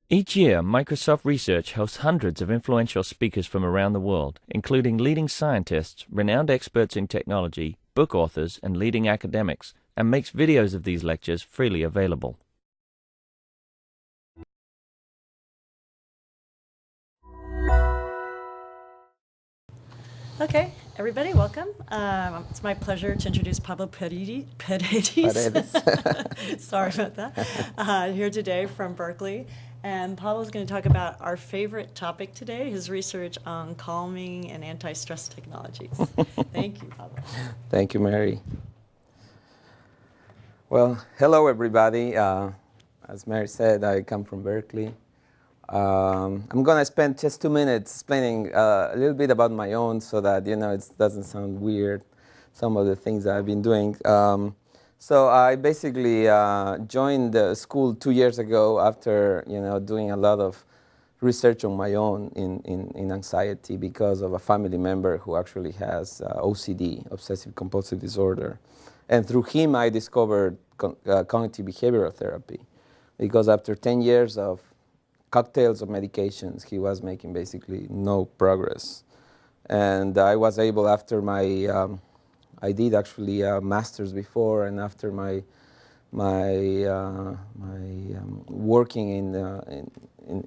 Each year, Microsoft Research hosts hundreds of influential speakers from around the world, including leading scientists, renowned experts in technology, book authors, and leading academics, and makes videos of these lectures freely available. Okay, everybody, welcome. It's my pleasure to introduce Pablo Paredes. Sorry about that. Here today from Berkeley. And Pablo's going to talk about our favorite topic today, his research on calming and anti-stress technologies. Thank you, Pablo. Thank you, Mary. Well, hello, everybody. As Mary said, I come from Berkeley. I'm going to spend just 2 minutes explaining a little bit about my own so that, it doesn't sound weird, some of the things that I've been doing. So I basically joined the school 2 years ago after, doing a lot of research on my own in anxiety because of a family member who actually has OCD, obsessive compulsive disorder. And through him, I discovered cognitive behavioral therapy because after 10 years of cocktails of medications, he was making basically no progress. And I was able, after my, I did actually a master's before, and after my working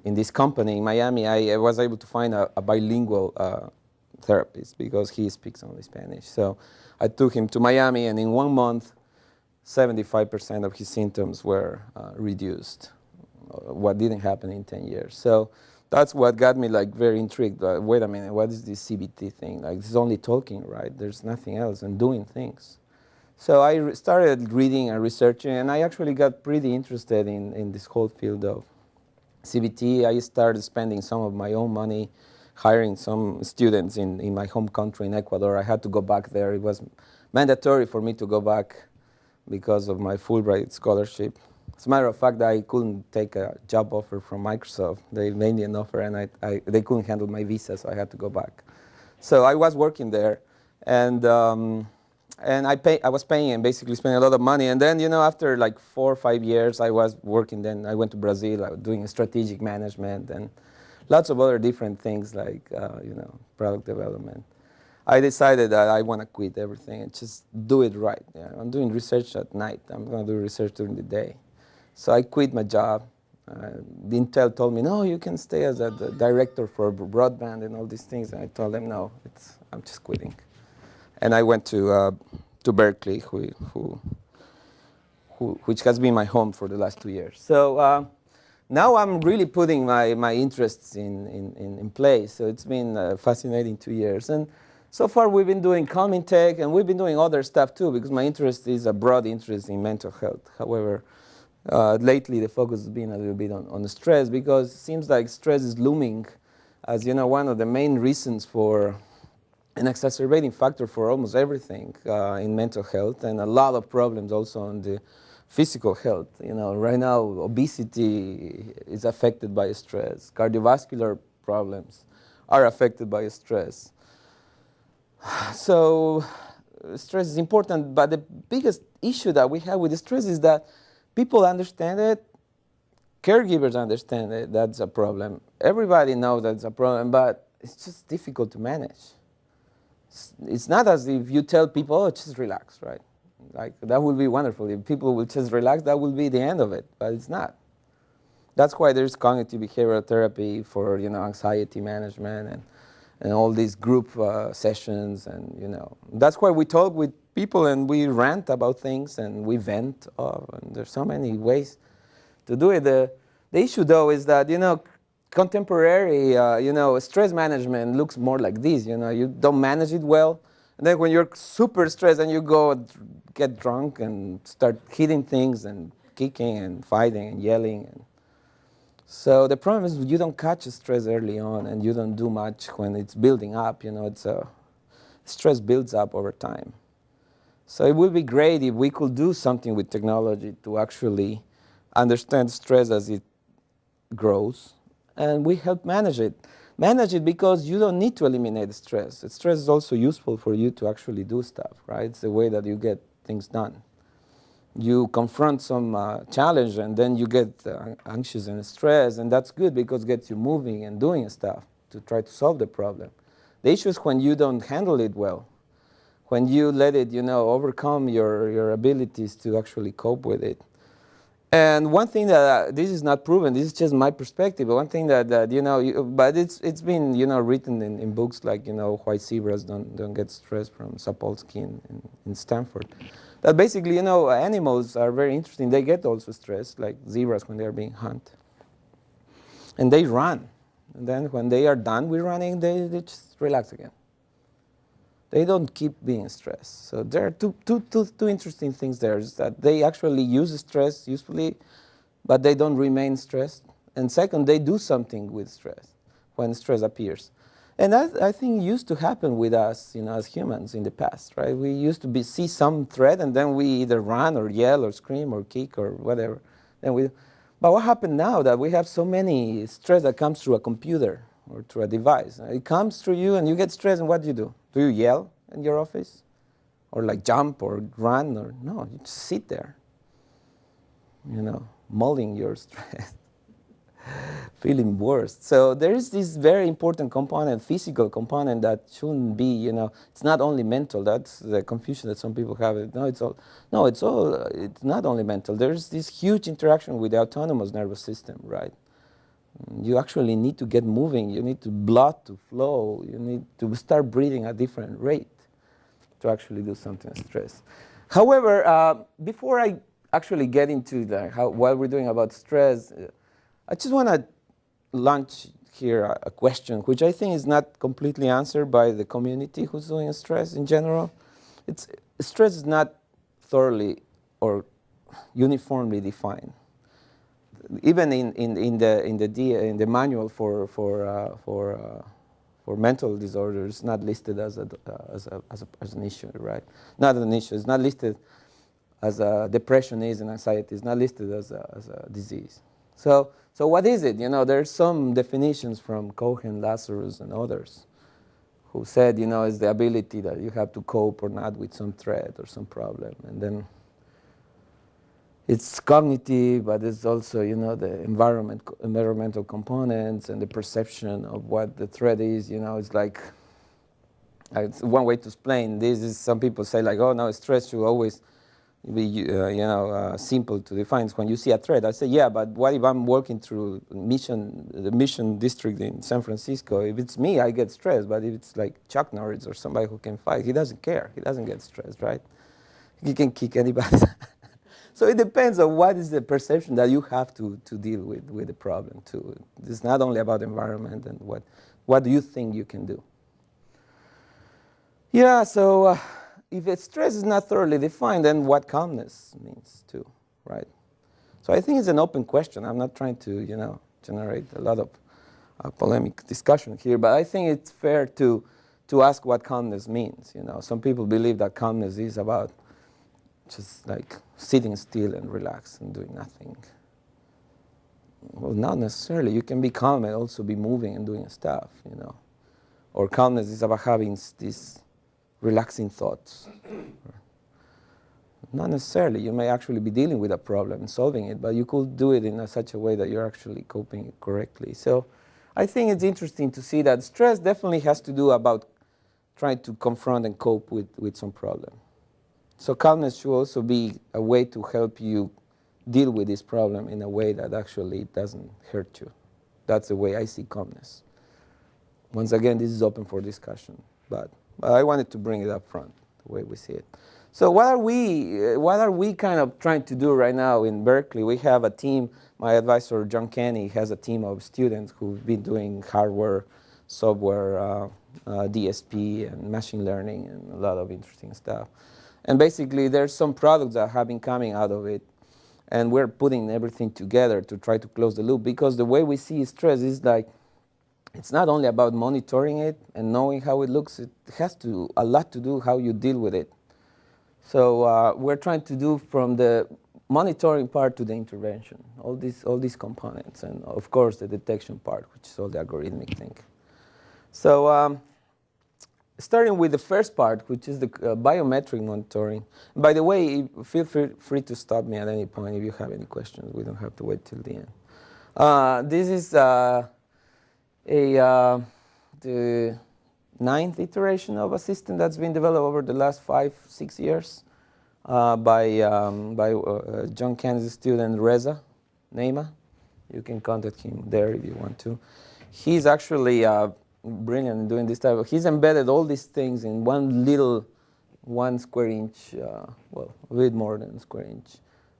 in this company in Miami, I was able to find a bilingual therapist because he speaks only Spanish. So I took him to Miami, and in 1 month, 75% of his symptoms were reduced. What didn't happen in 10 years. So that's what got me very intrigued. Wait a minute, what is this CBT thing? This is only talking, right? There's nothing else, and doing things. So I started reading and researching, and I actually got pretty interested in this whole field of CBT. I started spending some of my own money hiring some students in my home country in Ecuador. I had to go back there. It was mandatory for me to go back because of my Fulbright scholarship. As a matter of fact, I couldn't take a job offer from Microsoft. They made me an offer, and they couldn't handle my visa, so I had to go back. So I was working there, and I was paying and basically spending a lot of money. And then, after 4 or 5 years, I was working. Then I went to Brazil. I was doing strategic management and lots of other different things product development. I decided that I want to quit everything and just do it right. I'm doing research at night. I'm going to do research during the day. So I quit my job. Intel told me, no, you can stay as the director for broadband and all these things. And I told them, no, I'm just quitting. And I went to Berkeley, which has been my home for the last 2 years. So now I'm really putting my interests in place. So it's been a fascinating 2 years. And so far we've been doing calming tech, and we've been doing other stuff too, because my interest is a broad interest in mental health. However, lately the focus has been a little bit on stress, because it seems like stress is looming as one of the main reasons for an exacerbating factor for almost everything in mental health, and a lot of problems also on the physical health. Right now obesity is affected by stress. Cardiovascular problems are affected by stress. So stress is important, but the biggest issue that we have with stress is that people understand it, caregivers understand it, that's a problem. Everybody knows that's a problem, but it's just difficult to manage. It's not as if you tell people, oh, just relax, right? That would be wonderful. If people will just relax, that will be the end of it, but it's not. That's why there's cognitive behavioral therapy for, anxiety management and all these group sessions, and, That's why we talk with people and we rant about things and we vent. And there's so many ways to do it. The issue, though, is that, contemporary, stress management looks more like this. You don't manage it well. And then when you're super stressed and you go get drunk and start hitting things and kicking and fighting and yelling. So the problem is you don't catch stress early on, and you don't do much when it's building up. Stress builds up over time. So it would be great if we could do something with technology to actually understand stress as it grows, and we help manage it. Manage it because you don't need to eliminate stress. Stress is also useful for you to actually do stuff, right? It's the way that you get things done. You confront some challenge, and then you get anxious and stressed, and that's good because it gets you moving and doing stuff to try to solve the problem. The issue is when you don't handle it well, when you let it, overcome your abilities to actually cope with it. And one thing that this is not proven, this is just my perspective. But one thing that but it's been written in books like why zebras don't get stressed from Sapolsky in Stanford. That basically animals are very interesting. They get also stressed, like zebras when they are being hunted, and they run. And then when they are done with running, they just relax again. They don't keep being stressed. So there are two interesting things there, is that they actually use stress usefully, but they don't remain stressed. And second, they do something with stress when stress appears. And that, I think, used to happen with us, as humans in the past, right? We used to see some threat, and then we either run or yell or scream or kick or whatever. But what happened now that we have so many stress that comes through a computer or through a device? It comes through you, and you get stressed, and what do? Do you yell in your office? Or like jump or run? Or no, you just sit there, mulling your stress, feeling worse. So there is this very important component, physical component, that shouldn't be, it's not only mental. That's the confusion that some people have. It's not only mental. There's this huge interaction with the autonomous nervous system, right? You actually need to get moving. You need blood to flow. You need to start breathing at a different rate to actually do something with stress. However, before I actually get into what we're doing about stress, I just want to launch here a question, which I think is not completely answered by the community who's doing stress in general. Stress is not thoroughly or uniformly defined. Even in the manual for mental disorders, it's not listed as an issue, right? Not an issue. It's not listed as depression is and anxiety. It's not listed as a disease. So what is it? There's some definitions from Cohen, Lazarus, and others who said, it's the ability that you have to cope or not with some threat or some problem, and then it's cognitive, but it's also, the environmental components and the perception of what the threat is. It's like, it's one way to explain this is some people say like, oh no, stress should always be, simple to define. When you see a threat, I say, yeah, but what if I'm working through the Mission District in San Francisco? If it's me, I get stressed. But if it's like Chuck Norris or somebody who can fight, he doesn't care. He doesn't get stressed, right? He can kick anybody. So it depends on what is the perception that you have to deal with the problem too. It's not only about environment and what do you think you can do. Yeah, so if stress is not thoroughly defined, then what calmness means too, right? So I think it's an open question. I'm not trying to, generate a lot of polemic discussion here, but I think it's fair to ask what calmness means. Some people believe that calmness is about just like sitting still and relax and doing nothing. Well, not necessarily. You can be calm and also be moving and doing stuff, Or calmness is about having these relaxing thoughts. Not necessarily. You may actually be dealing with a problem and solving it, but you could do it in such a way that you're actually coping correctly. So I think it's interesting to see that stress definitely has to do about trying to confront and cope with some problem. So calmness should also be a way to help you deal with this problem in a way that actually doesn't hurt you. That's the way I see calmness. Once again, this is open for discussion, but I wanted to bring it up front, the way we see it. So what are we kind of trying to do right now in Berkeley? We have a team. My advisor, John Kenny, has a team of students who've been doing hardware, software, DSP, and machine learning, and a lot of interesting stuff. And basically, there's some products that have been coming out of it, and we're putting everything together to try to close the loop, because the way we see stress is like, it's not only about monitoring it and knowing how it looks. It has a lot to do how you deal with it. So we're trying to do from the monitoring part to the intervention, all these components, and of course the detection part, which is all the algorithmic thing. So starting with the first part, which is the biometric monitoring. By the way, feel free to stop me at any point if you have any questions. We don't have to wait till the end. This is the 9th iteration of a system that's been developed over the last 5-6 years by John Kennedy's student Reza Neima. You can contact him there if you want to. He's actually brilliant in doing this type of. He's embedded all these things in one little 1 square inch, well, a bit more than a square inch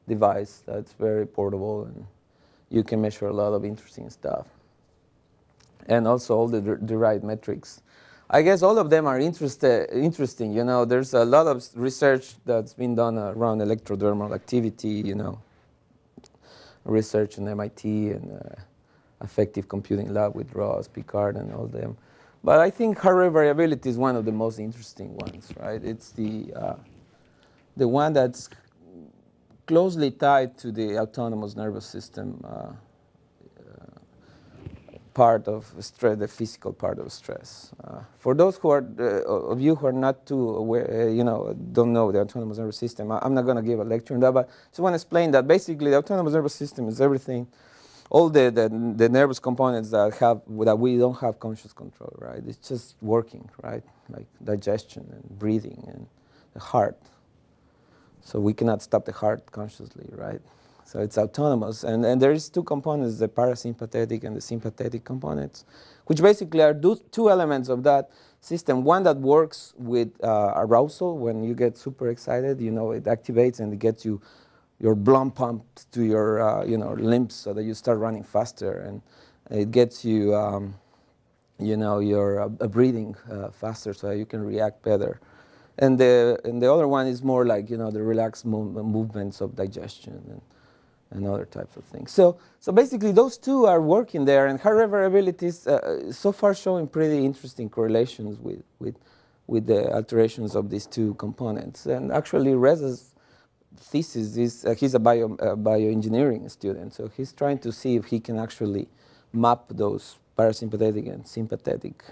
device that's very portable, and you can measure a lot of interesting stuff. And also all the derived metrics. I guess all of them are interesting. You know, there's a lot of research that's been done around electrodermal activity. You know, research in MIT and affective computing lab with Ross, Picard, and all them. But I think hardware variability is one of the most interesting ones, right? It's the one that's closely tied to the autonomous nervous system part of stress, the physical part of stress. For those who are of you who are not too aware, you know, don't know the autonomous nervous system, I'm not going to give a lecture on that, but I just want to explain that basically the autonomous nervous system is everything, all the nervous components that we don't have conscious control, right? It's just working, right? Like digestion and breathing and the heart. So we cannot stop the heart consciously, right? So it's autonomous, and there is 2 components, the parasympathetic and the sympathetic components, which basically are two elements of that system. One that works with arousal. When you get super excited, you know, it activates and it gets your blood pumped to your limbs so that you start running faster, and it gets you, you know, your breathing faster so that you can react better. And the other one is more like, you know, the relaxed movements of digestion and other types of things. So basically those 2 are working there, and hardware variability is so far showing pretty interesting correlations with the alterations of these 2 components. And actually Reza's thesis is, he's a bioengineering student, so he's trying to see if he can actually map those parasympathetic and sympathetic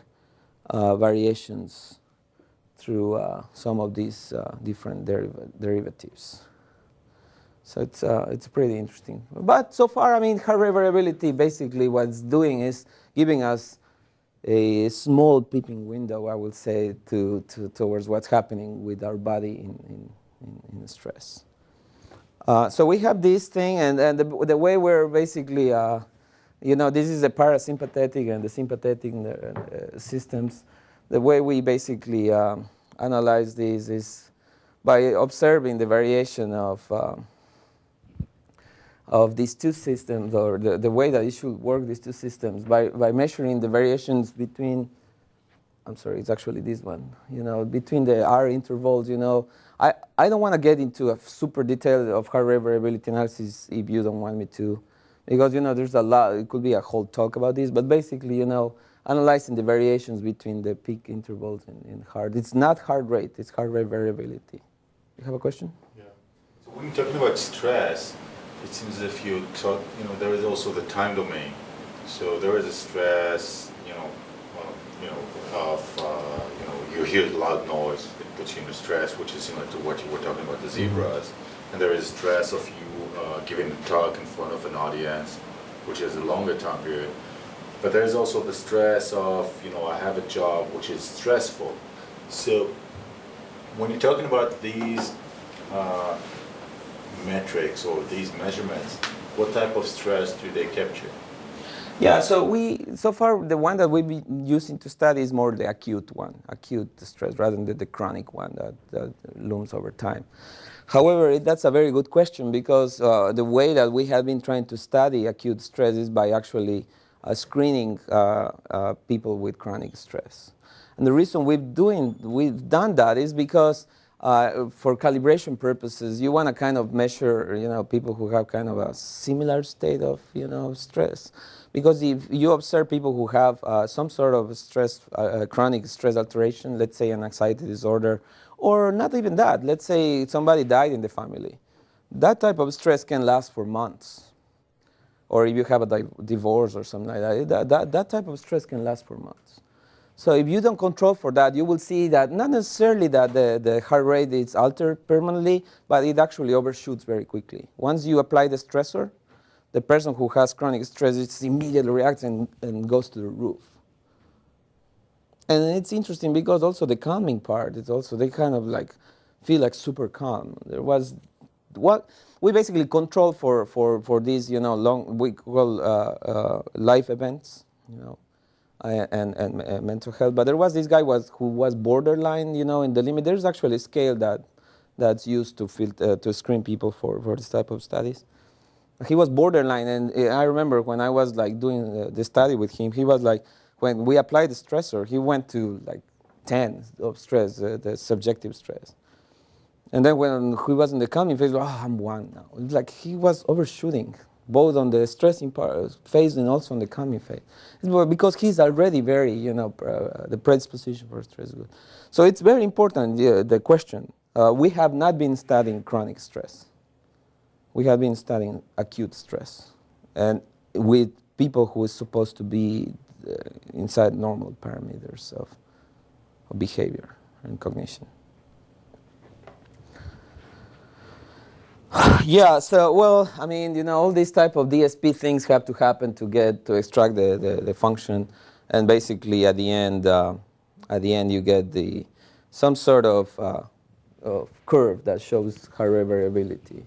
variations through some of these different derivatives. So it's pretty interesting. But so far, I mean, hardware variability basically what it's doing is giving us a small peeping window, I would say, towards what's happening with our body in stress. So we have this thing, and the way we're basically, you know, this is the parasympathetic and the sympathetic systems. The way we basically analyze these is by observing the variation of these 2 systems, or the way that it should work, these 2 systems, by measuring the variations between, I'm sorry, it's actually this one, you know, between the R intervals, you know. I don't want to get into a super detail of hardware variability analysis if you don't want me to, because, you know, there's a lot, it could be a whole talk about this, but basically, you know, analyzing the variations between the peak intervals in heart. It's not heart rate, it's heart rate variability. You have a question? Yeah. So when you're talking about stress, it seems as if you talk, you know, there is also the time domain. So there is a stress, you know, you hear loud noise that puts you into stress, which is similar to what you were talking about, the zebras. And there is stress of you giving a talk in front of an audience, which is a longer time period. But there is also the stress of, you know, I have a job which is stressful. So when you're talking about these metrics or these measurements, what type of stress do they capture? Yeah, so far the one that we've been using to study is more the acute one, acute stress, rather than the chronic one that looms over time. However, that's a very good question, because the way that we have been trying to study acute stress is by actually screening people with chronic stress. And the reason we've done that is because for calibration purposes, you want to kind of measure, you know, people who have kind of a similar state of, you know, stress. Because if you observe people who have some sort of stress, chronic stress alteration, let's say an anxiety disorder, or not even that, let's say somebody died in the family, that type of stress can last for months. Or if you have a divorce or something like that, that type of stress can last for months. So if you don't control for that, you will see that not necessarily that the heart rate is altered permanently, but it actually overshoots very quickly. Once you apply the stressor, the person who has chronic stress just immediately reacts and goes to the roof. And it's interesting because also the calming part is also, they kind of like feel like super calm. There was what we basically control for these, you know, long, we call life events, you know, and mental health. But there was this guy who was borderline, you know, in the limit. There's actually a scale that's used to screen people for this type of studies. He was borderline, and I remember when I was like doing the study with him, he was like, when we applied the stressor, he went to like 10 of stress, the subjective stress. And then when he was in the calming phase, I'm 1 now. It's like he was overshooting, both on the stressing phase and also on the calming phase. Because he's already very, you know, the predisposition for stress. So it's very important, the question. We have not been studying chronic stress. We have been studying acute stress, and with people who is supposed to be inside normal parameters of behavior and cognition. Yeah, so, well, I mean, you know, all these type of DSP things have to happen to extract the function, and basically at the end you get some sort of curve that shows heart rate variability,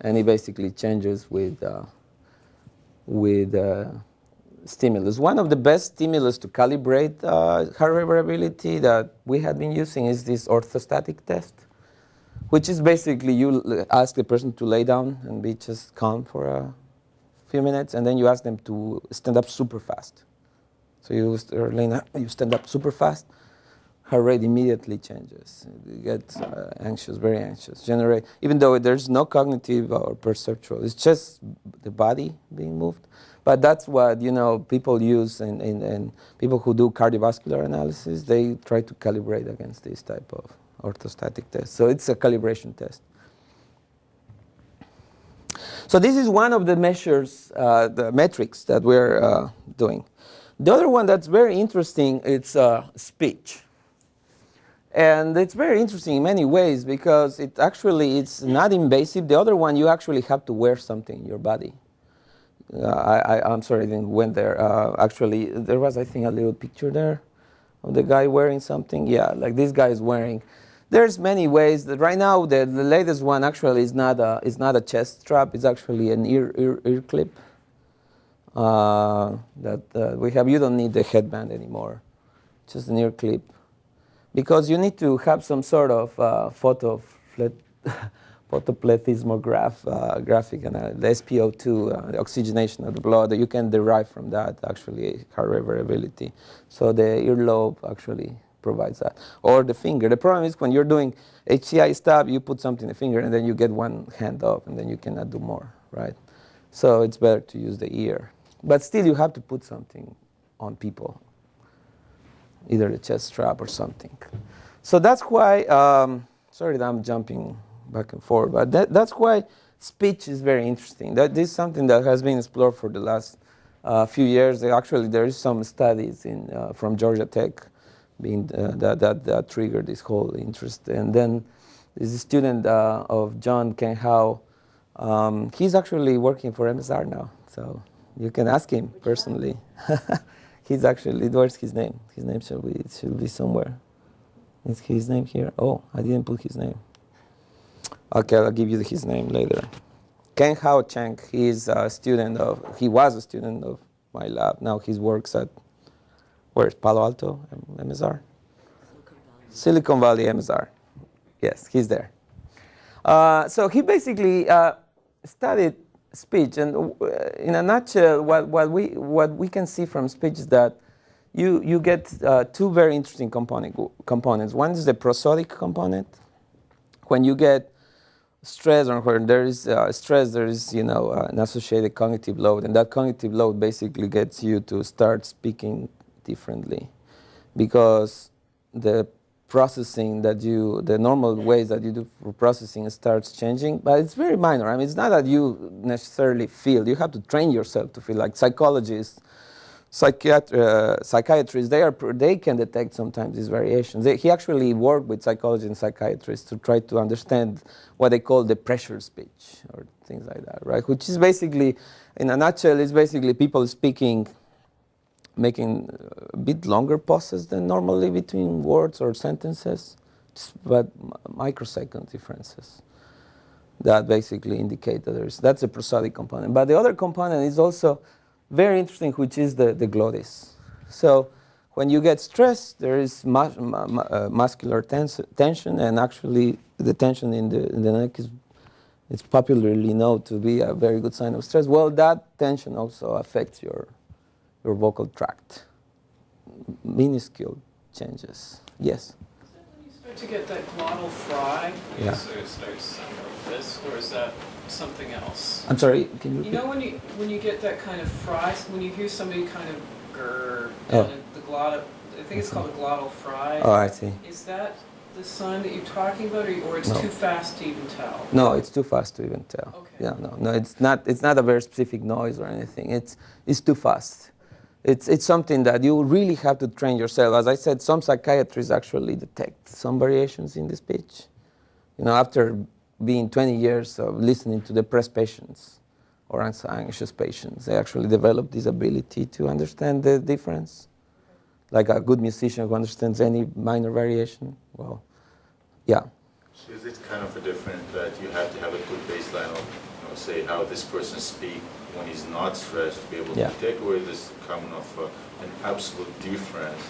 and it basically changes with stimulus. One of the best stimulus to calibrate heart rate variability that we have been using is this orthostatic test, which is basically you ask the person to lay down and be just calm for a few minutes, and then you ask them to stand up super fast. So you stand up super fast, heart rate immediately changes. You get anxious, very anxious. Even though there's no cognitive or perceptual, it's just the body being moved. But that's what, you know, people use, and people who do cardiovascular analysis, they try to calibrate against this type of orthostatic test. So it's a calibration test. So this is one of the measures, the metrics that we're doing. The other one that's very interesting, it's speech. And it's very interesting in many ways because it's not invasive. The other one, you actually have to wear something in your body. I'm sorry I didn't went there. Actually, there was, I think, a little picture there of the guy wearing something. Yeah, like this guy is wearing. There's many ways. That right now, the latest one actually is not a chest strap. It's actually an ear clip that we have. You don't need the headband anymore. Just an ear clip. Because you need to have some sort of photoplethismographic and the SpO2, the oxygenation of the blood, that you can derive from that actually heart rate variability. So the earlobe actually provides that. Or the finger. The problem is when you're doing HCI stab, you put something in the finger and then you get one hand up and then you cannot do more, right? So it's better to use the ear. But still you have to put something on people. Either the chest strap or something. So that's why, sorry that I'm jumping back and forth, but that's why speech is very interesting. This is something that has been explored for the last few years. Actually, there is some studies from Georgia Tech that triggered this whole interest. And then there's a student of John Ken Howe. He's actually working for MSR now, so you can ask him personally. He's actually, where's his name? His name should be somewhere. Is his name here? Oh, I didn't put his name. Okay, I'll give you his name later. Ken Hao Chang, he was a student of my lab. Now he works at, where's Palo Alto, MSR? Silicon Valley MSR. Yes, he's there. So he basically studied speech, and in a nutshell, what we can see from speech is that you get two very interesting components. One is the prosodic component. When you get stress, or when there is stress, there is an associated cognitive load, and that cognitive load basically gets you to start speaking differently, because the processing the normal ways that you do for processing starts changing, but it's very minor. I mean, it's not that you necessarily feel. You have to train yourself to feel. Like psychologists psychiatrists, they can detect sometimes these variations. He actually worked with psychologists and psychiatrists to try to understand what they call the pressure speech or things like that, right? Which is basically, in a nutshell, is basically people speaking, making a bit longer pauses than normally between words or sentences, but microsecond differences that basically indicate that that's a prosodic component. But the other component is also very interesting, which is the glottis. So when you get stressed, there is muscular tension, and actually the tension in the neck is popularly known to be a very good sign of stress. Well, that tension also affects your vocal tract. Minuscule changes. Yes? When you start to get that glottal fry, when Yeah. you sort of start to sound like this, or is that something else? I'm sorry, can you You repeat? know when you get that kind of fry, when you hear somebody kind of grrr, Oh. and the glottal, I think it's called a glottal fry. Oh, I see. Is that the sign that you're talking about, or it's No. too fast to even tell? No, it's too fast to even tell. Okay. Yeah, no, it's not a very specific noise or anything. It's too fast. It's something that you really have to train yourself. As I said, some psychiatrists actually detect some variations in the speech. You know, after being 20 years of listening to depressed patients or anxious patients, they actually develop this ability to understand the difference. Like a good musician who understands any minor variation. Well, yeah. So is it kind of a different that you have to have a good baseline of, say, how this person speaks when he's not stressed to be able Yeah. to take away this common of an absolute difference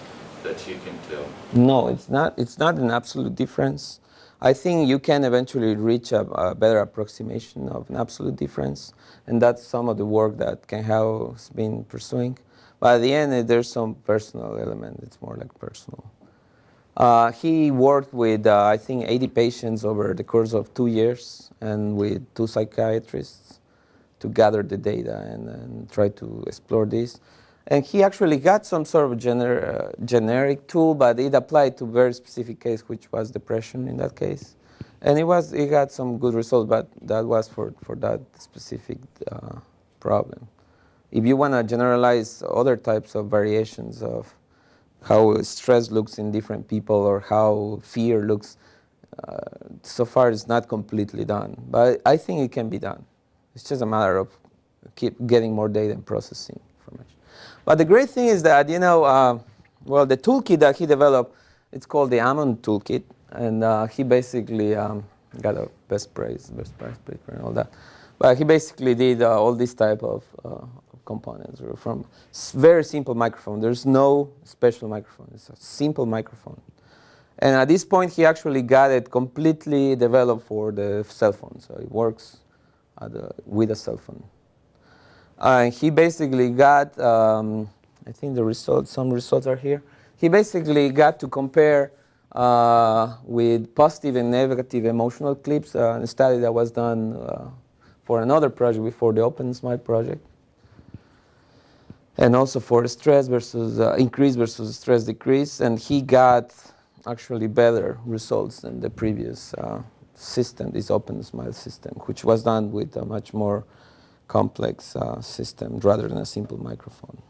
that you can tell? No, it's not. It's not an absolute difference. I think you can eventually reach a better approximation of an absolute difference, and that's some of the work that Ken Howe has been pursuing. But at the end, there's some personal element. It's more like personal. He worked with, I think, 80 patients over the course of 2 years, and with 2 psychiatrists to gather the data and try to explore this. And he actually got some sort of generic tool, but it applied to a very specific case, which was depression in that case. And he got some good results, but that was for that specific problem. If you want to generalize other types of variations of how stress looks in different people or how fear looks, so far it's not completely done. But I think it can be done. It's just a matter of keep getting more data and processing information. But the great thing is that, well, the toolkit that he developed, it's called the Amman Toolkit, and he basically got a best prize paper and all that. But he basically did all this type of components from very simple microphone. There's no special microphone. It's a simple microphone. And at this point, he actually got it completely developed for the cell phone. So it works with a cell phone. He basically got, I think some results are here. He basically got to compare with positive and negative emotional clips, a study that was done for another project before the Open Smile project. And also for stress versus increase versus stress decrease. And he got actually better results than the previous system, this Open Smile system, which was done with a much more complex system rather than a simple microphone.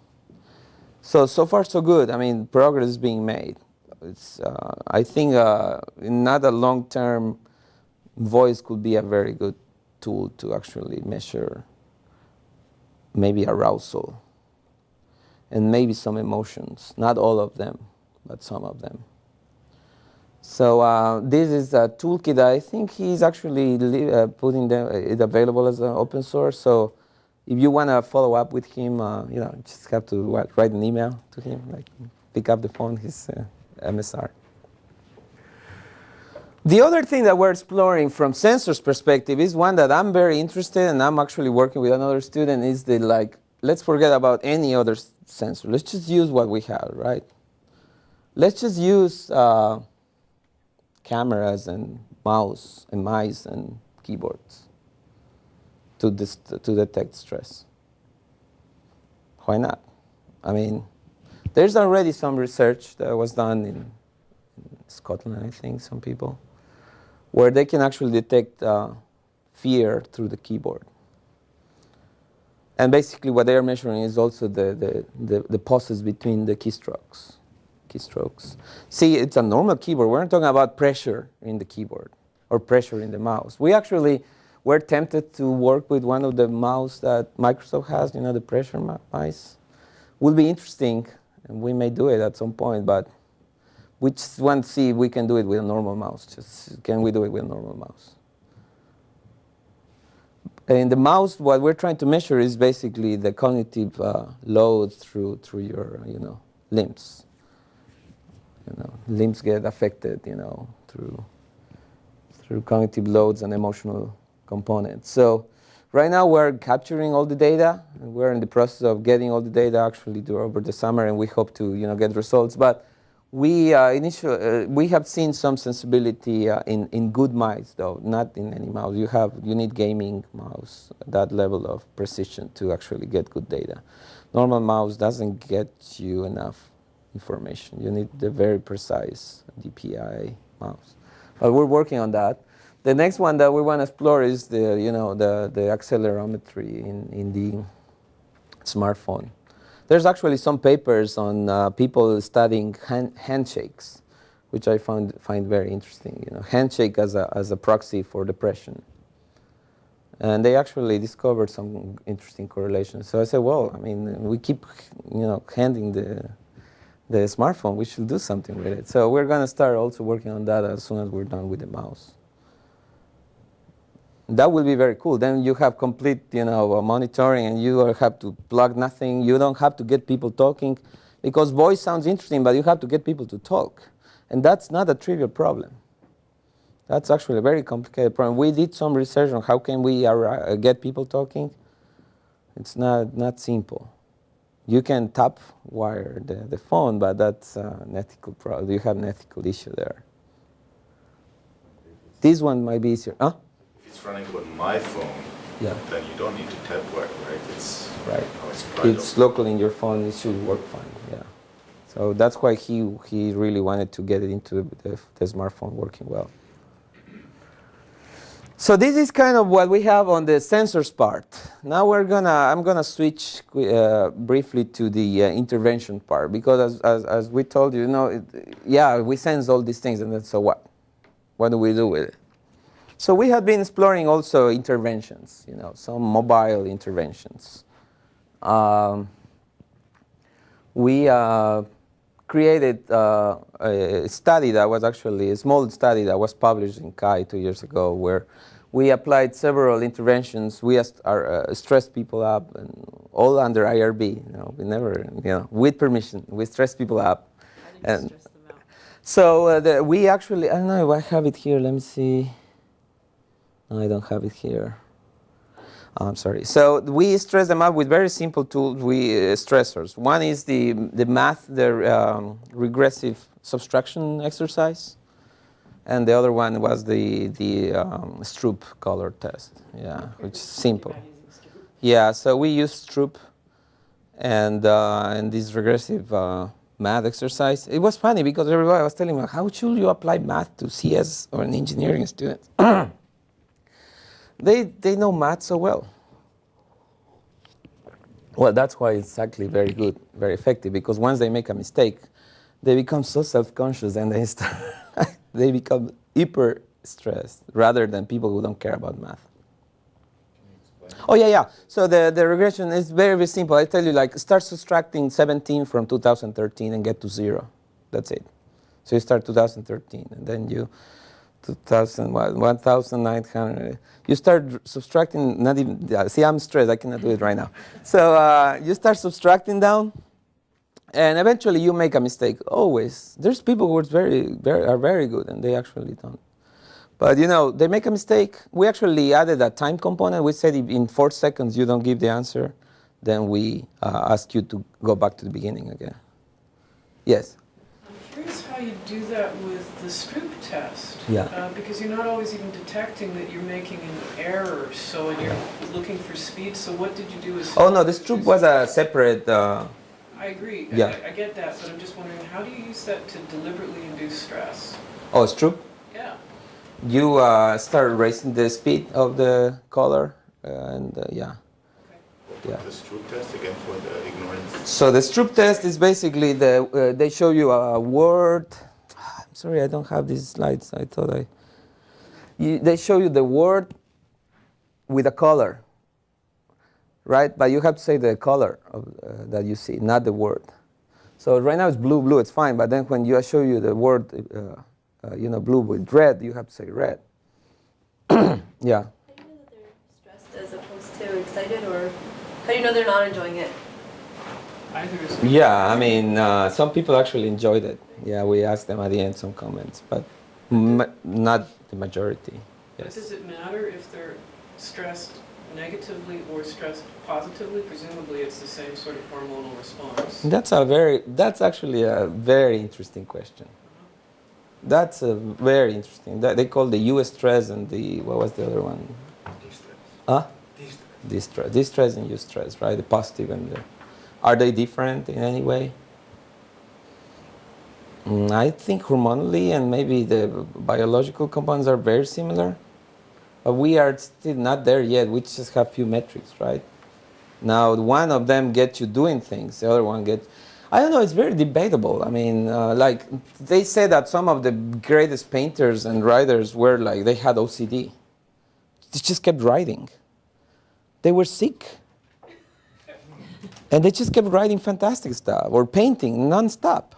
So far so good. I mean, progress is being made. It's, I think not a long-term voice could be a very good tool to actually measure maybe arousal and maybe some emotions. Not all of them, but some of them. So this is a toolkit that I think he's actually putting it available as an open source. So if you want to follow up with him, just have to write an email to him, like pick up the phone, his MSR. The other thing that we're exploring from sensors perspective is one that I'm very interested in, and I'm actually working with another student, is let's forget about any other sensor. Let's just use what we have, right? Let's just use cameras and mouse and mice and keyboards to detect stress. Why not? I mean, there's already some research that was done in Scotland, I think, some people, where they can actually detect fear through the keyboard. And basically what they are measuring is also the pauses between the keystrokes. See, it's a normal keyboard. We're not talking about pressure in the keyboard or pressure in the mouse. We actually were tempted to work with one of the mouse that Microsoft has, the pressure mice. Will be interesting, and we may do it at some point, but we just want to see if we can do it with a normal mouse. Can we do it with a normal mouse? In the mouse, what we're trying to measure is basically the cognitive load through your limbs. Limbs get affected, through cognitive loads and emotional components. So right now we're capturing all the data. We're in the process of getting all the data actually over the summer, and we hope to get results. But we have seen some sensibility in good mice, though not in any mouse. You need gaming mouse, that level of precision to actually get good data. Normal mouse doesn't get you enough information. You need the very precise DPI mouse. But we're working on that. The next one that we want to explore is the accelerometry in the smartphone. There's actually some papers on people studying handshakes, which I find very interesting. Handshake as a proxy for depression. And they actually discovered some interesting correlations. So I said, well, we keep handing the smartphone. We should do something with it. So we're going to start also working on that as soon as we're done with the mouse. That will be very cool. Then you have complete, monitoring, and you have to plug nothing. You don't have to get people talking, because voice sounds interesting, but you have to get people to talk, and that's not a trivial problem. That's actually a very complicated problem. We did some research on how can we get people talking. It's not simple. You can tap wire the phone, but that's an ethical problem. You have an ethical issue there. This one might be easier. Huh? It's running on my phone, yeah. Then you don't need to tap wire, right? Right. It's local in your phone. It should work fine. Yeah. So that's why he really wanted to get it into the smartphone working well. So this is kind of what we have on the sensors part. Now I'm gonna switch briefly to the intervention part, because as we told you, we sense all these things, and then so what? What do we do with it? So we have been exploring also interventions, some mobile interventions. We created a study that was actually a small study that was published in CHI 2 years ago, where we applied several interventions. We stressed people up, and all under IRB. We never, with permission, we stressed people up. How do you stress them out? So we actually, I don't know if I have it here. Let me see. No, I don't have it here. I'm sorry. So we stress them up with very simple tools, stressors. One is the math, the regressive subtraction exercise, and the other one was the Stroop color test. Yeah, which is simple. Yeah, so we used Stroop and this regressive math exercise. It was funny because everybody was telling me, how should you apply math to CS or an engineering student? They know math so well. Well, that's why it's actually very good, very effective, because once they make a mistake, they become so self-conscious, and they become hyper stressed rather than people who don't care about math. Oh, yeah. So the regression is very, very simple. I tell you, start subtracting 17 from 2013 and get to 0. That's it. So you start 2013, and then you 1,900. You start subtracting, not even, see, I'm stressed, I cannot do it right now. So you start subtracting down, and eventually you make a mistake, always. There's people who are very good, and they actually don't. But, they make a mistake. We actually added a time component. We said if in 4 seconds you don't give the answer, then we ask you to go back to the beginning again. Yes? I'm curious how you do that with the Stroop test. Yeah. Because you're not always even detecting that you're making an error, so and you're looking for speed. So what did you do with Stroop? Oh, no, the Stroop was a separate... I agree. Yeah. I get that, but I'm just wondering, how do you use that to deliberately induce stress? Oh, Stroop? Yeah. You start raising the speed of the color, and yeah. Okay. Yeah. The Stroop test again for the ignorance. So the Stroop test is basically they show you a word. I'm sorry, I don't have these slides. I thought they show you the word with a color, right? But you have to say the color that you see, not the word. So right now it's blue, blue. It's fine. But then when you show you the word, blue with red, you have to say red. Yeah. How do you know that they're stressed as opposed to excited, or how do you know they're not enjoying it? Either is. Yeah, I mean, some people actually enjoyed it. Yeah, we asked them at the end some comments, but not the majority. But Yes. does it matter if they're stressed negatively or stressed positively? Presumably it's the same sort of hormonal response. That's actually a very interesting question. That's a very interesting. They call the eustress and what was the other one? Distress. Huh? Distress. Distress and eustress, right? The positive and the. Are they different in any way? I think hormonally and maybe the biological components are very similar. But we are still not there yet. We just have few metrics, right? Now, one of them gets you doing things. The other one gets... I don't know. It's very debatable. I mean, like, they say that some of the greatest painters and writers were like, they had OCD. They just kept writing. They were sick. And they just kept writing fantastic stuff or painting non-stop.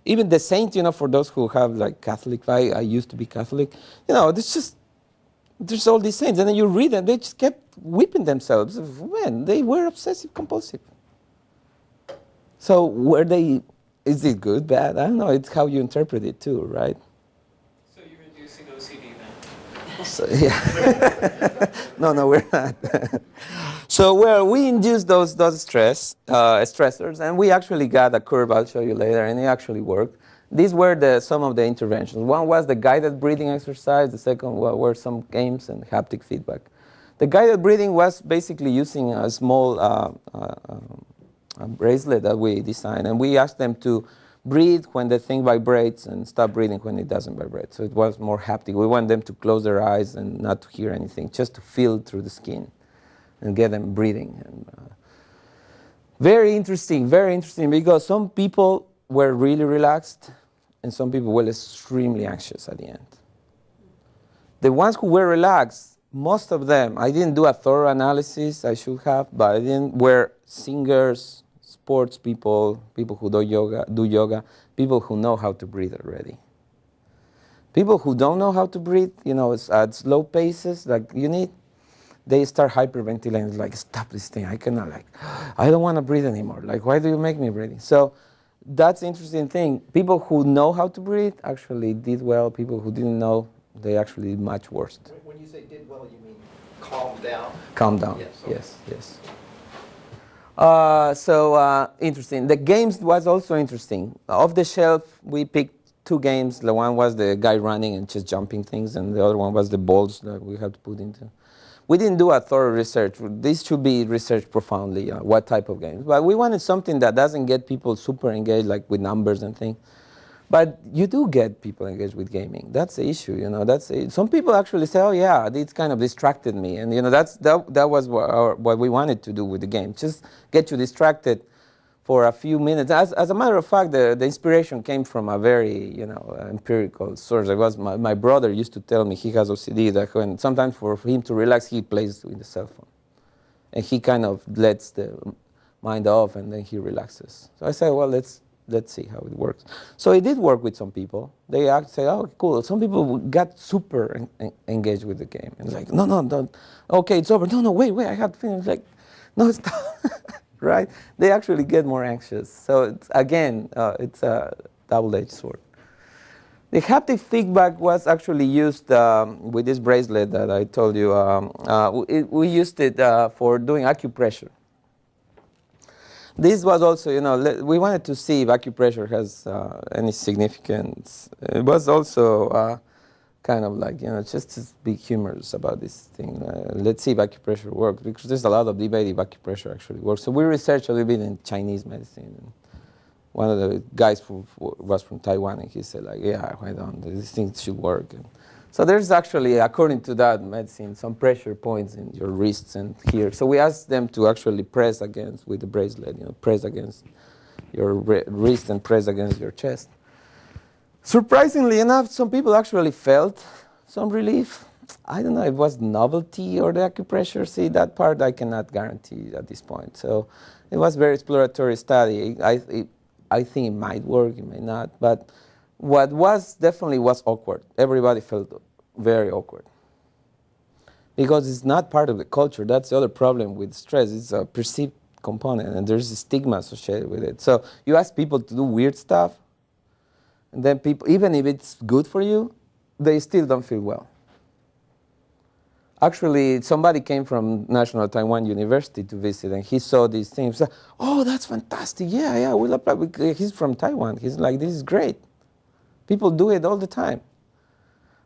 Even the saint, for those who have like Catholic, I used to be Catholic, there's all these saints. And then you read them, they just kept whipping themselves. Man, they were obsessive compulsive. So is it good, bad? I don't know. It's how you interpret it too, right? So you're inducing OCD then? So, yeah. No, we're not. So we induced those stressors, and we actually got a curve I'll show you later, and it actually worked. These were some of the interventions. One was the guided breathing exercise. The second were some games and haptic feedback. The guided breathing was basically using a small a bracelet that we designed, and we asked them to breathe when the thing vibrates and stop breathing when it doesn't vibrate. So it was more haptic. We want them to close their eyes and not to hear anything, just to feel through the skin and get them breathing. And, very interesting because some people were really relaxed and some people were extremely anxious at the end. The ones who were relaxed, most of them, I didn't do a thorough analysis, I should have, but were singers, sports people who do yoga, people who know how to breathe already. People who don't know how to breathe, at slow paces like you need, they start hyperventilating, like, stop this thing, I cannot, I don't want to breathe anymore. Like, why do you make me breathe? So that's the interesting thing. People who know how to breathe actually did well. People who didn't know, they actually did much worse. When you say did well, you mean calmed down? Calm down, Yes. yes. Interesting. The games was also interesting. Off the shelf, we picked two games. The one was the guy running and just jumping things, and the other one was the balls that we had to put into. We didn't do a thorough research. This should be researched profoundly, what type of games. But we wanted something that doesn't get people super engaged, like with numbers and things. But you do get people engaged with gaming. That's the issue, Some people actually say, oh yeah, this kind of distracted me. And that was what we wanted to do with the game. Just get you distracted for a few minutes. As a matter of fact, the inspiration came from a very, empirical source. It was my brother used to tell me he has OCD, that sometimes for him to relax, he plays with the cell phone. And he kind of lets the mind off and then he relaxes. So I said, well, let's see how it works. So it did work with some people. They actually say, oh, cool. Some people got super engaged with the game. And like, no, don't. Okay, it's over. No, wait, I have to finish. Like, no, stop. Right? They actually get more anxious. So it's a double-edged sword. The haptic feedback was actually used with this bracelet that I told you. We used it for doing acupressure. This was also, we wanted to see if acupressure has any significance. It was also kind of like, just to be humorous about this thing. Let's see if acupressure works, because there's a lot of debate if acupressure actually works. So we researched a little bit in Chinese medicine. And one of the guys was from Taiwan, and he said, like, yeah, why don't this thing should work. And So there's actually, according to that medicine, some pressure points in your wrists and here. So we asked them to actually press against with the bracelet, press against your wrist and press against your chest. Surprisingly enough, some people actually felt some relief. I don't know if it was novelty or the acupressure. See, that part I cannot guarantee at this point. So it was very exploratory study. I think it might work, it may not. But what was definitely was awkward. Everybody felt very awkward. Because it's not part of the culture. That's the other problem with stress. It's a perceived component, and there's a stigma associated with it. So you ask people to do weird stuff, and then people, even if it's good for you, they still don't feel well. Actually, somebody came from National Taiwan University to visit, and he saw these things. Oh, that's fantastic. Yeah, we'll apply. He's from Taiwan. He's like, this is great. People do it all the time.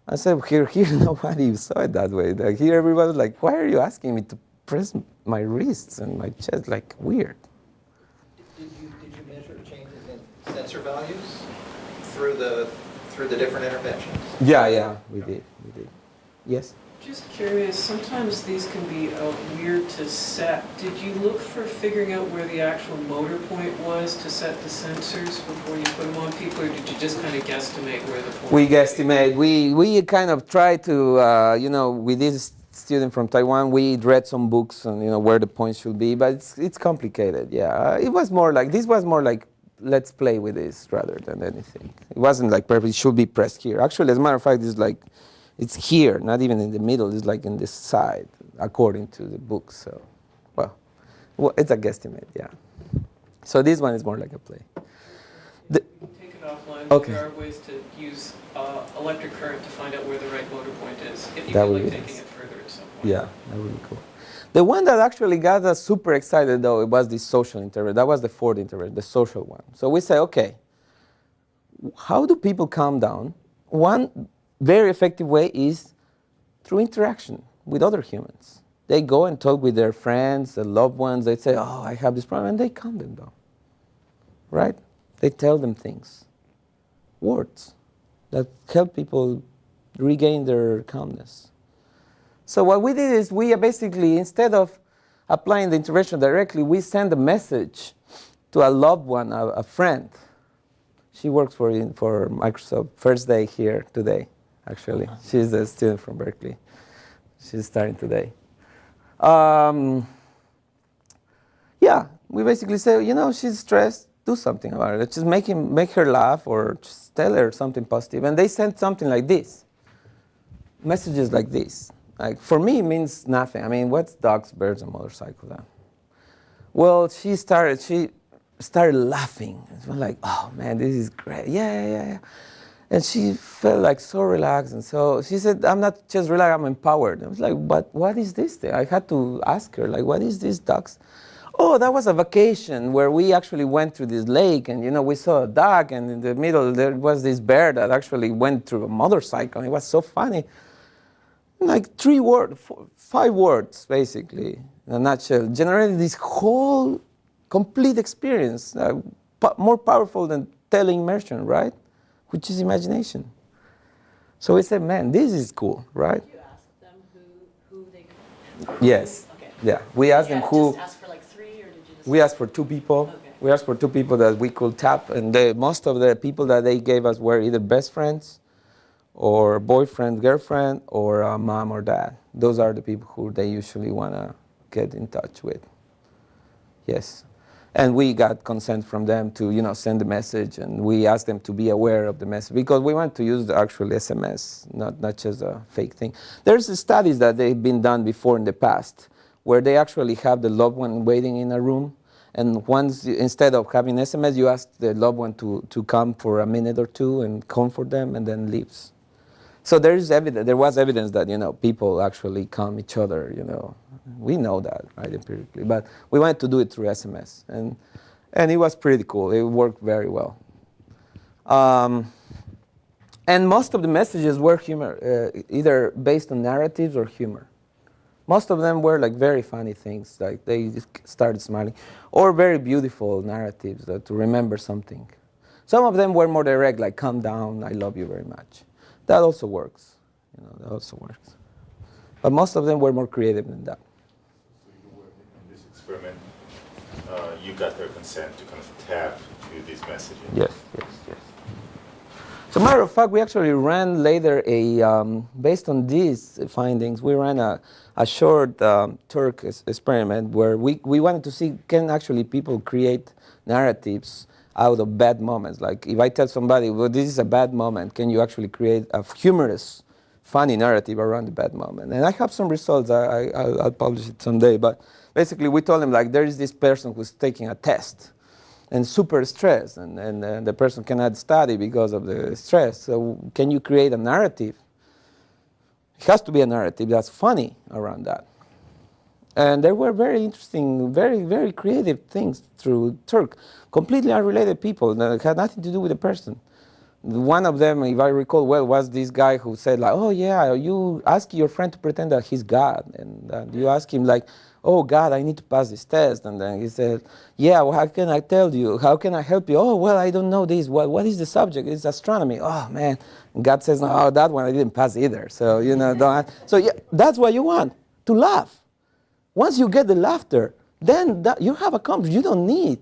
I said, here, nobody saw it that way. Like, here, everybody was like, why are you asking me to press my wrists and my chest? Like, weird. Did you measure changes in sensor values through the different interventions? Yeah, we did. Yes? Just curious, sometimes these can be weird to set. Did you look for figuring out where the actual motor point was to set the sensors before you put them on people, or did you just kind of guesstimate where the point We was? guesstimate. We kind of try to, with this student from Taiwan, we read some books on, where the points should be, but it's complicated, yeah. This was more like, let's play with this rather than anything. It wasn't like perfect, it should be pressed here. Actually, as a matter of fact, it's here, not even in the middle, it's like in this side, according to the book. So, well, it's a guesstimate, yeah. So this one is more like a play. We can take it offline. Okay. There are ways to use electric current to find out where the right motor point is, if you That feel would like be taking nice. it further at some point. Yeah, that would be cool. The one that actually got us super excited, though, it was the social intervention. That was the fourth intervention, the social one. So we say, okay, how do people calm down? One very effective way is through interaction with other humans. They go and talk with their friends, their loved ones. They say, oh, I have this problem, and they calm them down, right? They tell them things, words that help people regain their calmness. So what we did is we basically, instead of applying the intervention directly, we send a message to a loved one, a friend. She works for Microsoft, first day here today, actually. She's a student from Berkeley. She's starting today. Yeah, we basically say, she's stressed, do something about it. Just make her laugh or just tell her something positive. And they sent something like this, messages like this. Like, for me, it means nothing. I mean, what's dogs, birds, and motorcycles? Then? Well, she started laughing. It was like, oh, man, this is great. Yeah. And she felt like so relaxed. And so she said, I'm not just relaxed, I'm empowered. I was like, but what is this thing? I had to ask her, like, what is this, dogs? Oh, that was a vacation where we actually went to this lake and, we saw a dog and in the middle there was this bear that actually went through a motorcycle. It was so funny. Like 5 words, basically, in a nutshell, generated this whole complete experience, more powerful than teleimmersion, right? Which is imagination. So we said, man, this is cool, right? Did you ask them who they... Yes. Okay. Yeah, we asked them who... Just ask for like 3, or did you just... We asked for 2 people. Okay. We asked for 2 people that we could tap, and most of the people that they gave us were either best friends, or boyfriend, girlfriend, or mom or dad. Those are the people who they usually want to get in touch with. Yes. And we got consent from them to, send the message, and we asked them to be aware of the message because we want to use the actual SMS, not just a fake thing. There's studies that they've been done before in the past where they actually have the loved one waiting in a room, and instead of having SMS, you ask the loved one to come for a minute or 2 and comfort them and then leaves. So there was evidence that, people actually calm each other, We know that, right, empirically. But we wanted to do it through SMS. And it was pretty cool. It worked very well. And most of the messages were humor, either based on narratives or humor. Most of them were like very funny things, like they just started smiling, or very beautiful narratives to remember something. Some of them were more direct, like calm down, I love you very much. That also works. That also works. But most of them were more creative than that. So you were in this experiment, you got their consent to kind of tap to these messages. Yes. So matter of fact, we actually ran later based on these findings, we ran a short Turk experiment where we wanted to see can actually people create narratives out of bad moments. Like if I tell somebody, well, this is a bad moment, can you actually create a humorous, funny narrative around the bad moment? And I have some results. I'll publish it someday. But basically, we told them, like, there is this person who's taking a test and super stressed, and the person cannot study because of the stress. So can you create a narrative? It has to be a narrative that's funny around that. And there were very interesting, very, very creative things through Turk, completely unrelated people that had nothing to do with the person. One of them, if I recall well, was this guy who said, like, oh yeah, you ask your friend to pretend that he's God, and you ask him, like, oh God, I need to pass this test, and then he said, yeah, well, how can I tell you? How can I help you? Oh, well, I don't know this. What is the subject? It's astronomy. Oh man, and God says, no, oh, that one I didn't pass either. So so yeah, that's what you want, to laugh. Once you get the laughter, then you have accomplished. You don't need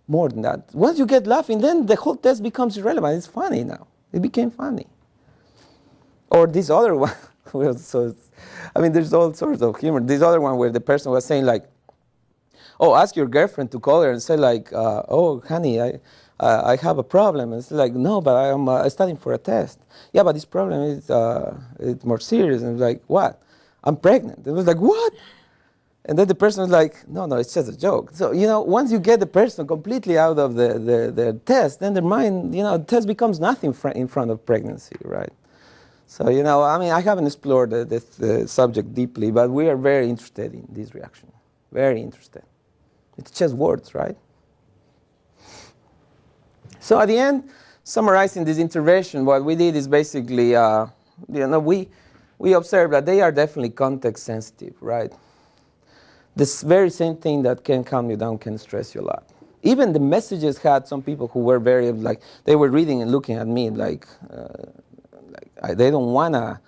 more than that. Once you get laughing, then the whole test becomes irrelevant. It's funny now. It became funny. Or this other one. There's all sorts of humor. This other one where the person was saying, like, oh, ask your girlfriend to call her and say, like, oh, honey, I have a problem. And it's like, no, but I am studying for a test. Yeah, but this problem is it's more serious. And it's like, what? I'm pregnant. It was like, what? And then the person was like, no, it's just a joke. So, once you get the person completely out of the test, then their mind, the test becomes nothing in front of pregnancy, right? So, I haven't explored the subject deeply, but we are very interested in this reaction. Very interested. It's just words, right? So at the end, summarizing this intervention, what we did is basically, we observed that they are definitely context sensitive, right? This very same thing that can calm you down can stress you a lot. Even the messages had some people who were very, like, they were reading and looking at me like they don't want to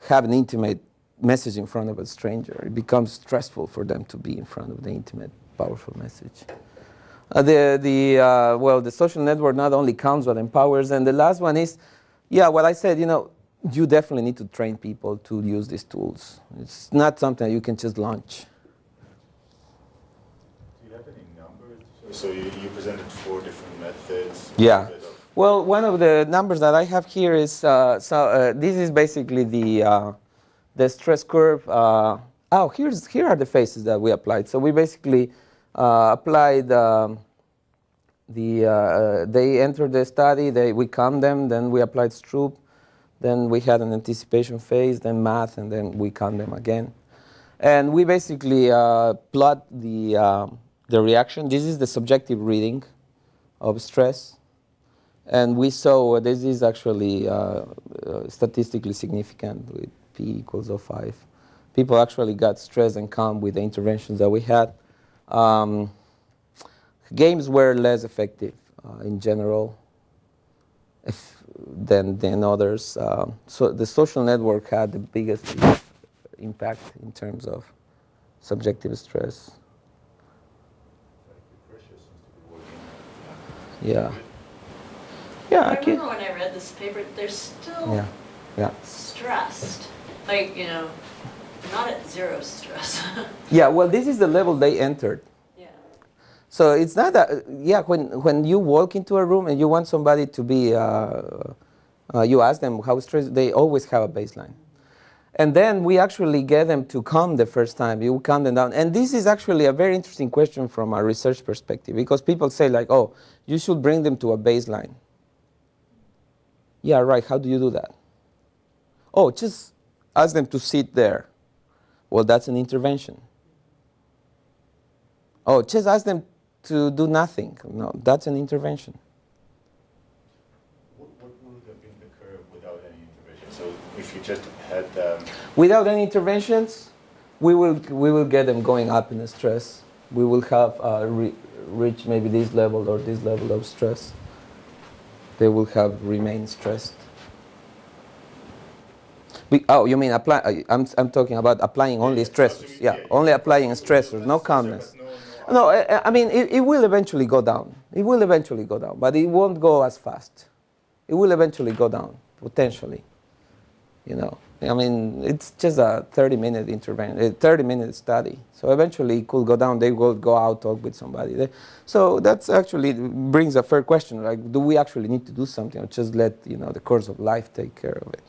have an intimate message in front of a stranger. It becomes stressful for them to be in front of the intimate, powerful message. The social network not only counts but empowers. And the last one is, what I said, you definitely need to train people to use these tools. It's not something that you can just launch. So you presented 4 different methods. Yeah. Well, one of the numbers that I have here is, this is basically the stress curve. Here are the phases that we applied. So we basically applied they entered the study, we calmed them, then we applied Stroop, then we had an anticipation phase, then math, and then we calmed them again. And we basically plot the reaction. This is the subjective reading of stress. And we saw this is actually statistically significant with p equals 0.5. People actually got stressed and calm with the interventions that we had. Games were less effective in general than others. So the social network had the biggest impact in terms of subjective stress. Yeah. Yeah, I remember when I read this paper, they're still stressed. Like, not at zero stress. Yeah, well, this is the level they entered. Yeah. So it's not that, when you walk into a room and you want somebody to be, you ask them how stressed, they always have a baseline. And then we actually get them to calm the first time. You calm them down. And this is actually a very interesting question from a research perspective, because people say, like, oh, you should bring them to a baseline. Yeah, right. How do you do that? Oh, just ask them to sit there. Well, that's an intervention. Oh, just ask them to do nothing. No, that's an intervention. What would have been the curve without any intervention? So if you just had without any interventions, we will get them going up in the stress. We will have reach maybe this level or this level of stress. They will have remained stressed. Oh, you mean apply? I'm talking about applying only stressors. Yeah, only applying stressors, no calmness. No, I mean it will eventually go down. It will eventually go down, but it won't go as fast. It will eventually go down potentially. You know, I mean it's just a 30-minute intervention, a 30-minute study. So eventually it could go down. They will go out, talk with somebody. So that's actually brings a fair question. Like, do we actually need to do something, or just let the course of life take care of it?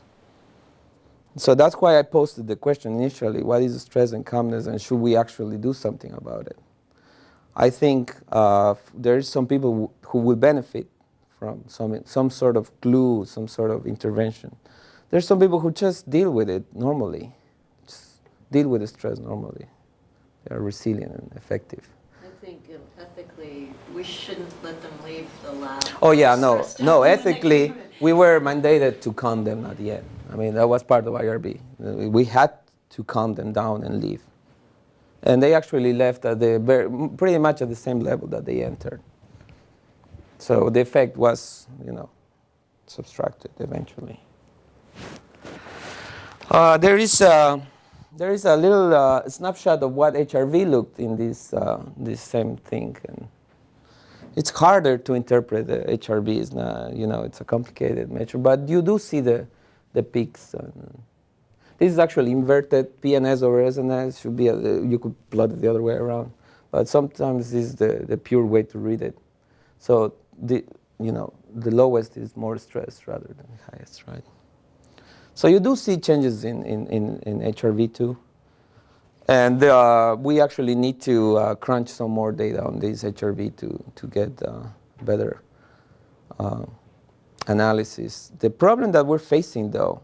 So that's why I posted the question initially: what is stress and calmness, and should we actually do something about it? I think there is some people who will benefit from some sort of clue, some sort of intervention. There's some people who just deal with it normally, just deal with the stress normally. They are resilient and effective. I think ethically, we shouldn't let them leave the lab. Oh yeah, no. Ethically, we were mandated to calm them at the end. I mean, that was part of IRB. We had to calm them down and leave. And they actually left at pretty much at the same level that they entered. So the effect was, subtracted eventually. There is a little snapshot of what HRV looked in this same thing, and it's harder to interpret the HRV. It's not, it's a complicated measure, but you do see the peaks. This is actually inverted PNS over SNS. Should be you could plot it the other way around, but sometimes this is the pure way to read it. So the lowest is more stress rather than the highest, right? So you do see changes in HRV too. And we actually need to crunch some more data on this HRV to get better analysis. The problem that we're facing, though,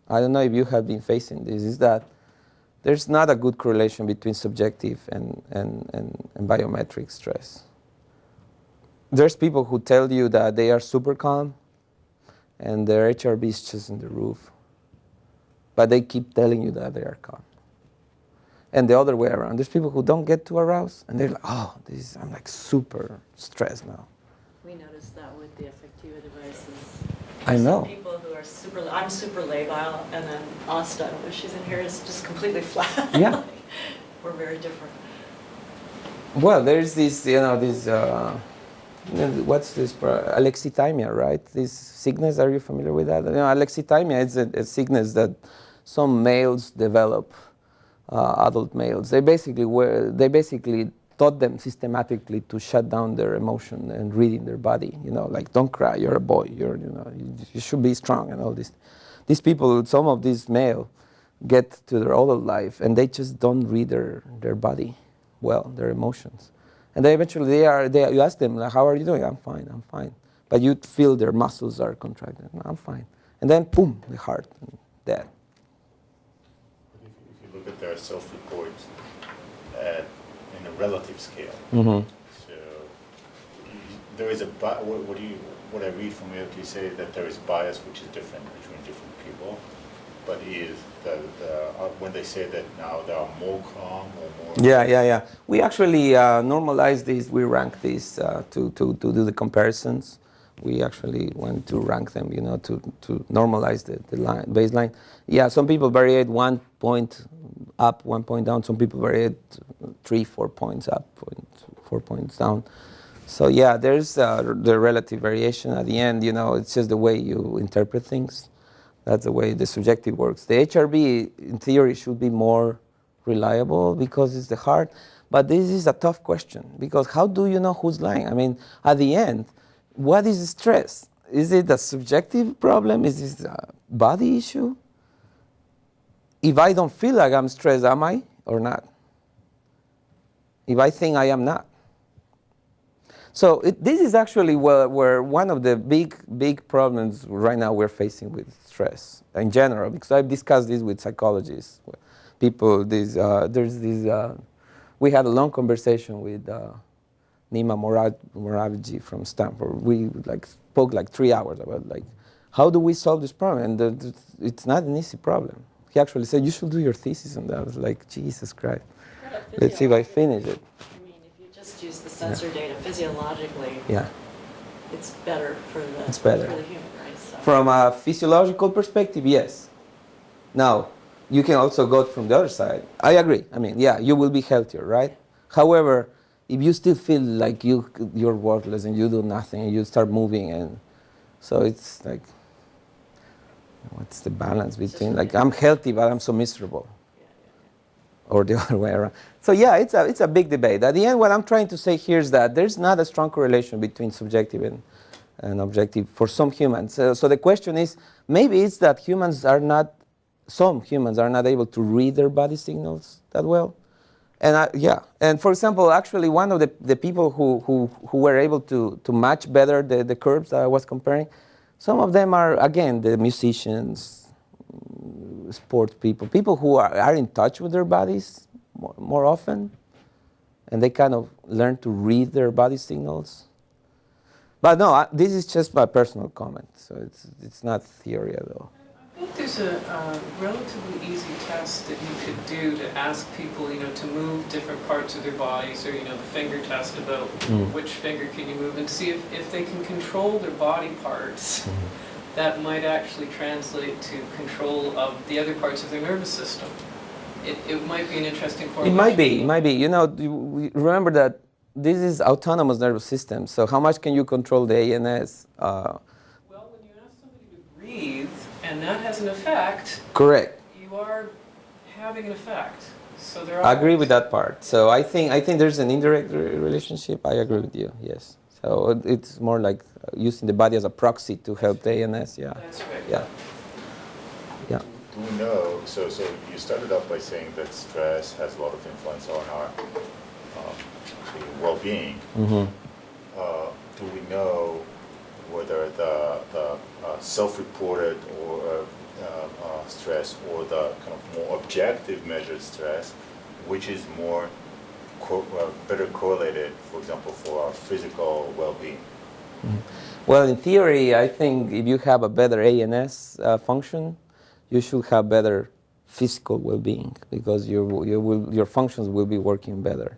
I don't know if you have been facing this, is that there's not a good correlation between subjective and biometric stress. There's people who tell you that they are super calm and their HRV is just in the roof. But they keep telling you that they are calm. And the other way around, there's people who don't get too aroused, and they're like, oh, I'm like super stressed now. We noticed that with the Affectiva devices. I know. Some people who are I'm super labile, and then Asta, when she's in here, is just completely flat. Yeah. We're very different. Well, there's this, what's this? Alexithymia, right? This sickness, are you familiar with that? Alexithymia is a sickness that some males develop, adult males. They basically taught them systematically to shut down their emotion and read in their body. Like, don't cry, you're a boy, you should be strong and all this. These people, some of these male, get to their adult life and they just don't read their body well, their emotions. And they eventually, you ask them, like, how are you doing? I'm fine. But you feel their muscles are contracted. I'm fine. And then, boom, the heart, dead. If you look at their self-reports in a relative scale, Mm-hmm. so there is what I read from it, you say that there is bias which is different between different people, but is when they say that now they are more calm or more... Yeah. We actually normalize this. We rank this to do the comparisons. We actually went to rank them, to normalize the baseline. Yeah, some people variate 1 point up, 1 point down. Some people variate 3-4 points up, 4 points down. So yeah, there's the relative variation at the end. It's just the way you interpret things. That's the way the subjective works. The HRV, in theory, should be more reliable because it's the heart. But this is a tough question because how do you know who's lying? I mean, at the end, what is stress? Is it a subjective problem? Is it a body issue? If I don't feel like I'm stressed, am I or not? If I think I am not. So this is actually where one of the big problems right now we're facing with stress in general, because I've discussed this with psychologists. People, we had a long conversation with Nima Moravji from Stanford. We spoke 3 hours about how do we solve this problem, and it's not an easy problem. He actually said, you should do your thesis on that. I was like, Jesus Christ. Let's see if I finish it. Just use the sensor data physiologically. Yeah. It's better for the It's better. for the human, right? So. From a physiological perspective, yes. Now, you can also go from the other side. I agree. I mean, yeah, you will be healthier, right? However, if you still feel like you're worthless and you do nothing, and you start moving, and so it's like, what's the balance between like I'm healthy but I'm so miserable, or the other way around? So yeah, it's a big debate. At the end, what I'm trying to say here is that there's not a strong correlation between subjective and objective for some humans. So the question is, maybe it's that some humans are not able to read their body signals that well. And and for example, actually one of the people who were able to match better the curves that I was comparing, some of them are, again, the musicians, sports people who are in touch with their bodies more often, and they kind of learn to read their body signals. But no, this is just my personal comment, so it's not theory at all. I think there's a relatively easy test that you could do to ask people, to move different parts of their bodies, or, the finger test about which finger can you move, and see if they can control their body parts. That might actually translate to control of the other parts of their nervous system. It might be an interesting correlation. It might be. Remember that this is autonomous nervous system, so how much can you control the ANS? Well, when you ask somebody to breathe, and that has an effect. Correct. You are having an effect. So I agree with that part. So I think there's an indirect relationship. I agree with you. Yes. So it's more like using the body as a proxy to help the ANS. Yeah. That's right. Yeah. Yeah. Do we know? So you started out by saying that stress has a lot of influence on our well-being. Mm-hmm. Do we know whether the self-reported or stress, or the kind of more objective measured stress, which is more better correlated, for example, for our physical well-being? Mm-hmm. Well, in theory, I think if you have a better ANS function, you should have better physical well-being, because your functions will be working better.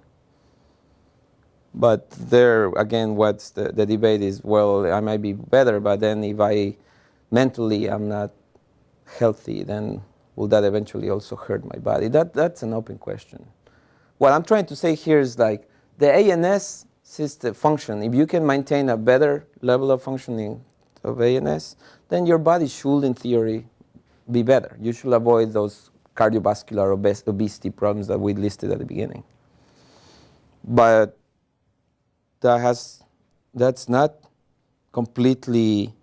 But there, again, what's the debate is, well, I might be better, but then if mentally I'm not healthy, then will that eventually also hurt my body? That's an open question. What I'm trying to say here is like the ANS system function, if you can maintain a better level of functioning of ANS, then your body should, in theory, be better. You should avoid those cardiovascular obesity problems that we listed at the beginning. But that's not completely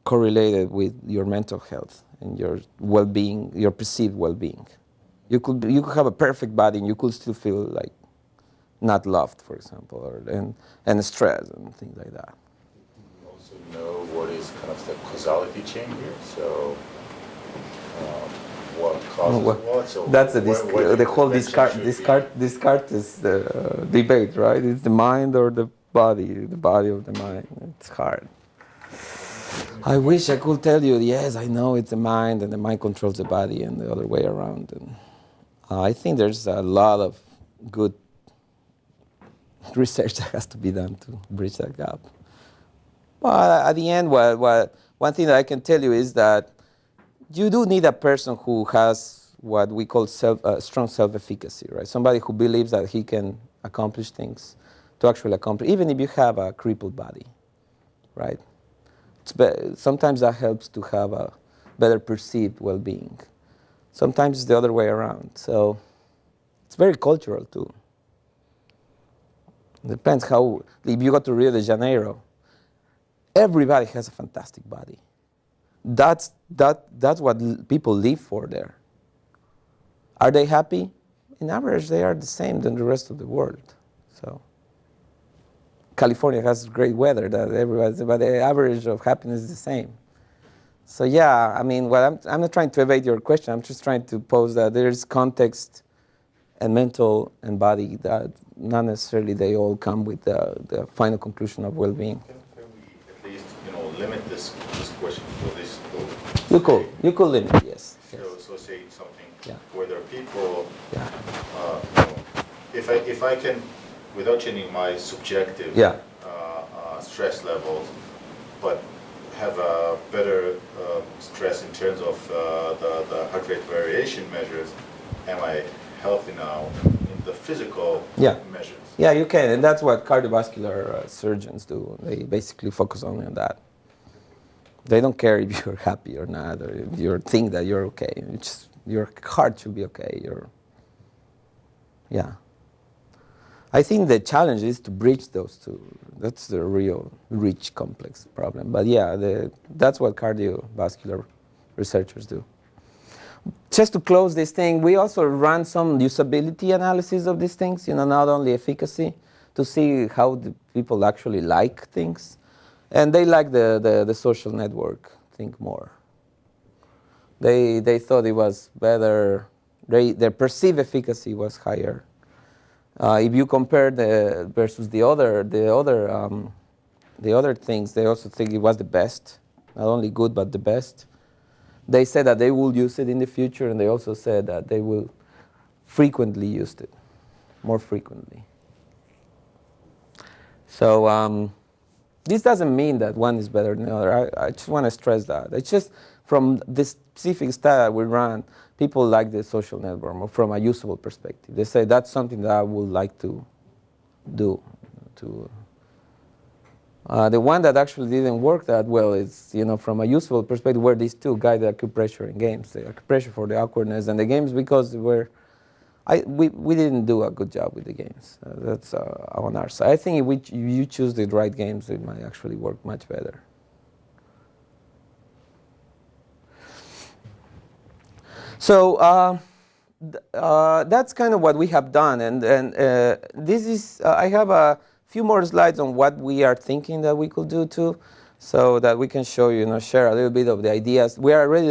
correlated with your mental health and your well-being, your perceived well-being. You could have a perfect body and you could still feel like not loved, for example, and stressed and things like that. You also know what is kind of the causality chain here. So what causes what? So that's the whole Descartes debate, right? It's the mind or the body of the mind. It's hard. I wish I could tell you, yes, I know it's the mind, and the mind controls the body, and the other way around. And I think there's a lot of good research that has to be done to bridge that gap. But at the end, one thing that I can tell you is that you do need a person who has what we call strong self-efficacy, right? Somebody who believes that he can accomplish things to actually accomplish, even if you have a crippled body, right? Sometimes that helps to have a better perceived well-being. Sometimes it's the other way around. So it's very cultural too. It depends how, if you go to Rio de Janeiro, everybody has a fantastic body. That's what people live for there. Are they happy? In average, they are the same than the rest of the world. So California has great weather that everybody, but the average of happiness is the same. So yeah, I mean, I'm not trying to evade your question. I'm just trying to pose that there's context and mental and body that not necessarily they all come with the final conclusion of well-being. Can we at least limit this question for this? You could limit, yes. So say something, yeah. Where there are people. Yeah. If I can, without changing my subjective yeah. Stress levels, but have a better stress in terms of the heart rate variation measures. Am I healthy now in the physical measures? Yeah, you can, and that's what cardiovascular surgeons do. They basically focus only on that. They don't care if you're happy or not, or if you think that you're okay. It's just, your heart should be okay. Yeah. I think the challenge is to bridge those two. That's the real rich, complex problem. But yeah, that's what cardiovascular researchers do. Just to close this thing, we also run some usability analysis of these things, not only efficacy, to see how the people actually like things. And they like the social network thing more. They thought it was better, their perceived efficacy was higher. If you compare versus the other things, they also think it was the best, not only good but the best. They said that they will use it in the future, and they also said that they will frequently use it, more frequently. So this doesn't mean that one is better than the other. I just want to stress that. It's just from this specific study we ran, people like the social network from a usable perspective. They say that's something that I would like to do. The one that actually didn't work that well is, from a useful perspective, were these two guided acupressure in games. The acupressure for the awkwardness, and the games because we didn't do a good job with the games. That's on our side. I think if you choose the right games, it might actually work much better. So that's kind of what we have done, and this is I have a few more slides on what we are thinking that we could do too, so that we can show you, share a little bit of the ideas. We are already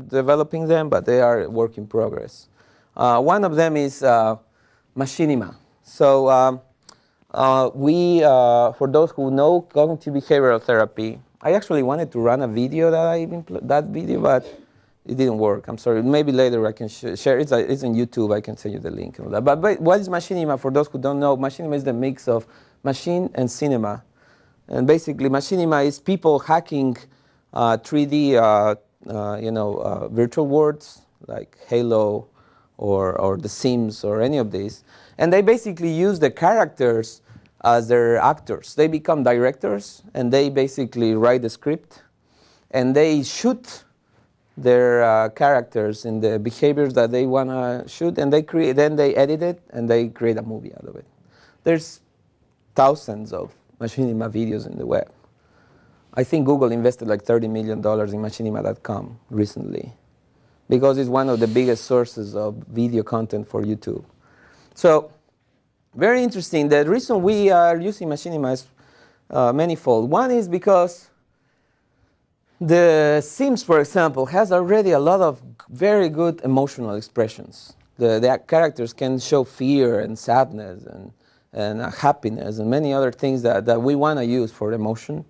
developing them, but they are work in progress. One of them is Machinima. So for those who know cognitive behavioral therapy, I actually wanted to run a video but it didn't work. I'm sorry. Maybe later I can share. It's on YouTube. I can send you the link and all that. But what is Machinima? For those who don't know, Machinima is the mix of machine and cinema. And basically, Machinima is people hacking 3D, virtual worlds like Halo or The Sims or any of these. And they basically use the characters as their actors. They become directors, and they basically write the script, and they shoot their characters in the behaviors that they want to shoot, and then they edit it, and they create a movie out of it. There's thousands of Machinima videos in the web. I think Google invested like $30 million in Machinima.com recently, because it's one of the biggest sources of video content for YouTube. So, very interesting. The reason we are using Machinima is manifold. One is because The Sims, for example, has already a lot of very good emotional expressions. The characters can show fear and sadness and happiness and many other things that we want to use for emotion.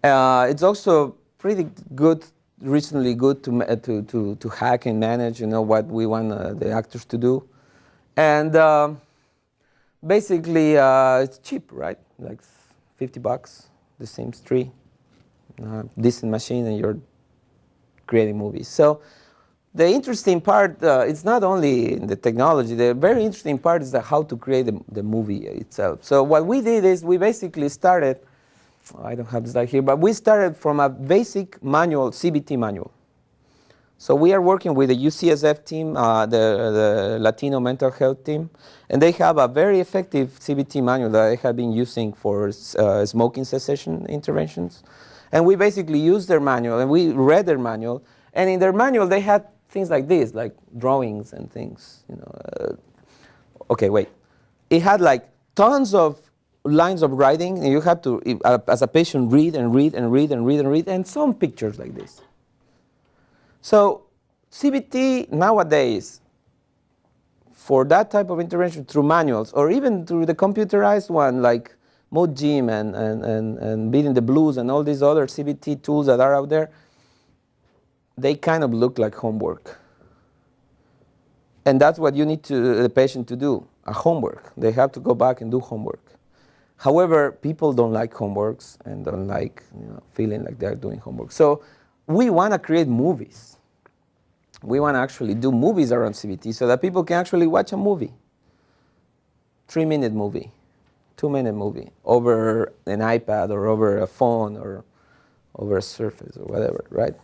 It's also pretty good, recently good to hack and manage, what we want the actors to do. And basically, it's cheap, right? Like $50, The Sims 3. Decent machine, and you're creating movies. So the interesting part, it's not only the technology. The very interesting part is how to create the movie itself. So what we did is we basically started, I don't have the slide here, but we started from a basic manual, CBT manual. So we are working with the UCSF team, the Latino mental health team, and they have a very effective CBT manual that they have been using for smoking cessation interventions. And we basically used their manual, and we read their manual. And in their manual, they had things like this, like drawings and things. Okay, wait. It had like tons of lines of writing, and you have to, as a patient, read and read and read and read and read, and some pictures like this. So CBT nowadays, for that type of intervention through manuals, or even through the computerized one, like Mode Gym and Beating the Blues and all these other CBT tools that are out there, they kind of look like homework. And that's what you need the patient to do, a homework. They have to go back and do homework. However, people don't like homeworks and don't like feeling like they're doing homework. So we want to create movies. We want to actually do movies around CBT so that people can actually watch a movie. 3-minute movie, 2-minute movie, over an iPad or over a phone or over a Surface or whatever, right?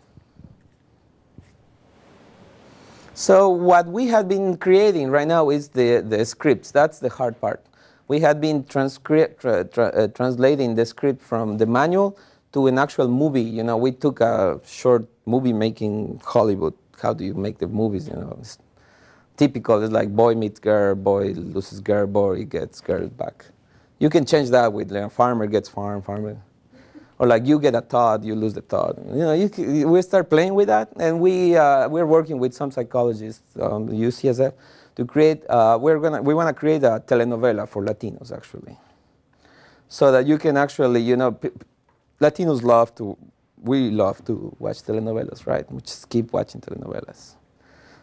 So what we have been creating right now is the scripts. That's the hard part. We had been translating the script from the manual to an actual movie. We took a short movie making Hollywood. How do you make the movies? It's typical. It's like boy meets girl, boy loses girl, boy gets girl back. You can change that with farmer gets farmer. Or like you get a Todd, you lose the Todd. We start playing with that, and we're working with some psychologists, UCSF, to create. We want to create a telenovela for Latinos actually, so that you can actually, Latinos we love to watch telenovelas, right? We just keep watching telenovelas.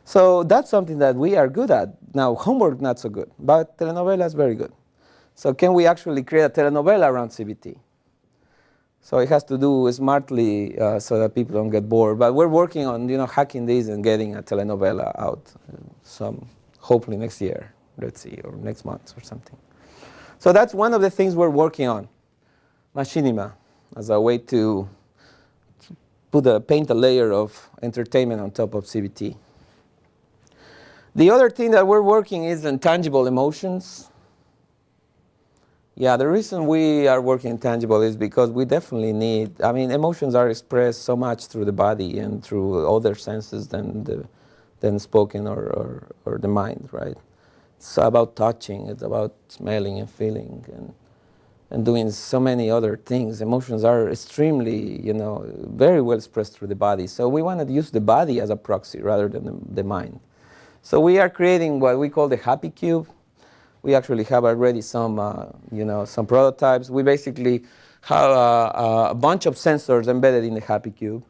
So that's something that we are good at. Now homework not so good, but telenovelas very good. So can we actually create a telenovela around CBT? So it has to do smartly so that people don't get bored. But we're working on hacking this and getting a telenovela out, hopefully next year, let's see, or next month or something. So that's one of the things we're working on, Machinima, as a way to paint a layer of entertainment on top of CBT. The other thing that we're working is intangible emotions. Yeah, the reason we are working intangible is because we definitely need, emotions are expressed so much through the body and through other senses than spoken or the mind, right? It's about touching, it's about smelling and feeling and doing so many other things. Emotions are extremely, very well expressed through the body. So we want to use the body as a proxy rather than the mind. So we are creating what we call the Happy Cube. We actually have already some prototypes. We basically have a bunch of sensors embedded in the Happy Cube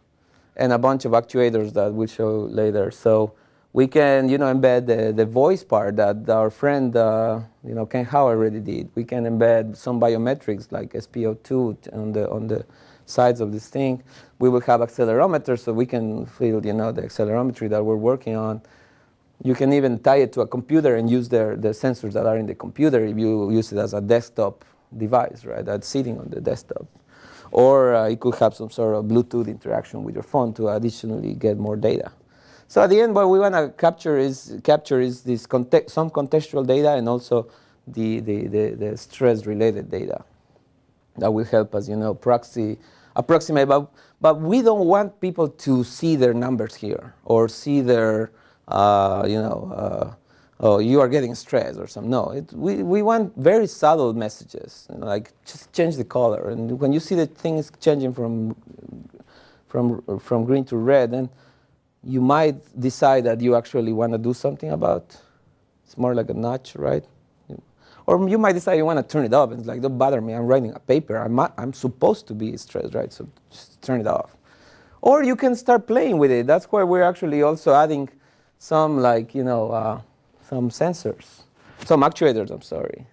and a bunch of actuators that we'll show later. So we can, embed the voice part that our friend, Ken Howe already did. We can embed some biometrics like SpO2 on the sides of this thing. We will have accelerometers so we can feel, the accelerometry that we're working on. You can even tie it to a computer and use the sensors that are in the computer if you use it as a desktop device, right? That's sitting on the desktop. Or it could have some sort of Bluetooth interaction with your phone to additionally get more data. So at the end, what we want to capture is this some contextual data and also the stress-related data that will help us, approximate. But we don't want people to see their numbers here or see their oh, you are getting stressed or something. No, we want very subtle messages, like just change the color. And when you see the things changing from green to red, then you might decide that you actually want to do something about. It's more like a nudge, right? Or you might decide you want to turn it off. It's like, don't bother me. I'm writing a paper. I'm supposed to be stressed, right? So just turn it off. Or you can start playing with it. That's why we're actually also adding some some sensors, some actuators, I'm sorry.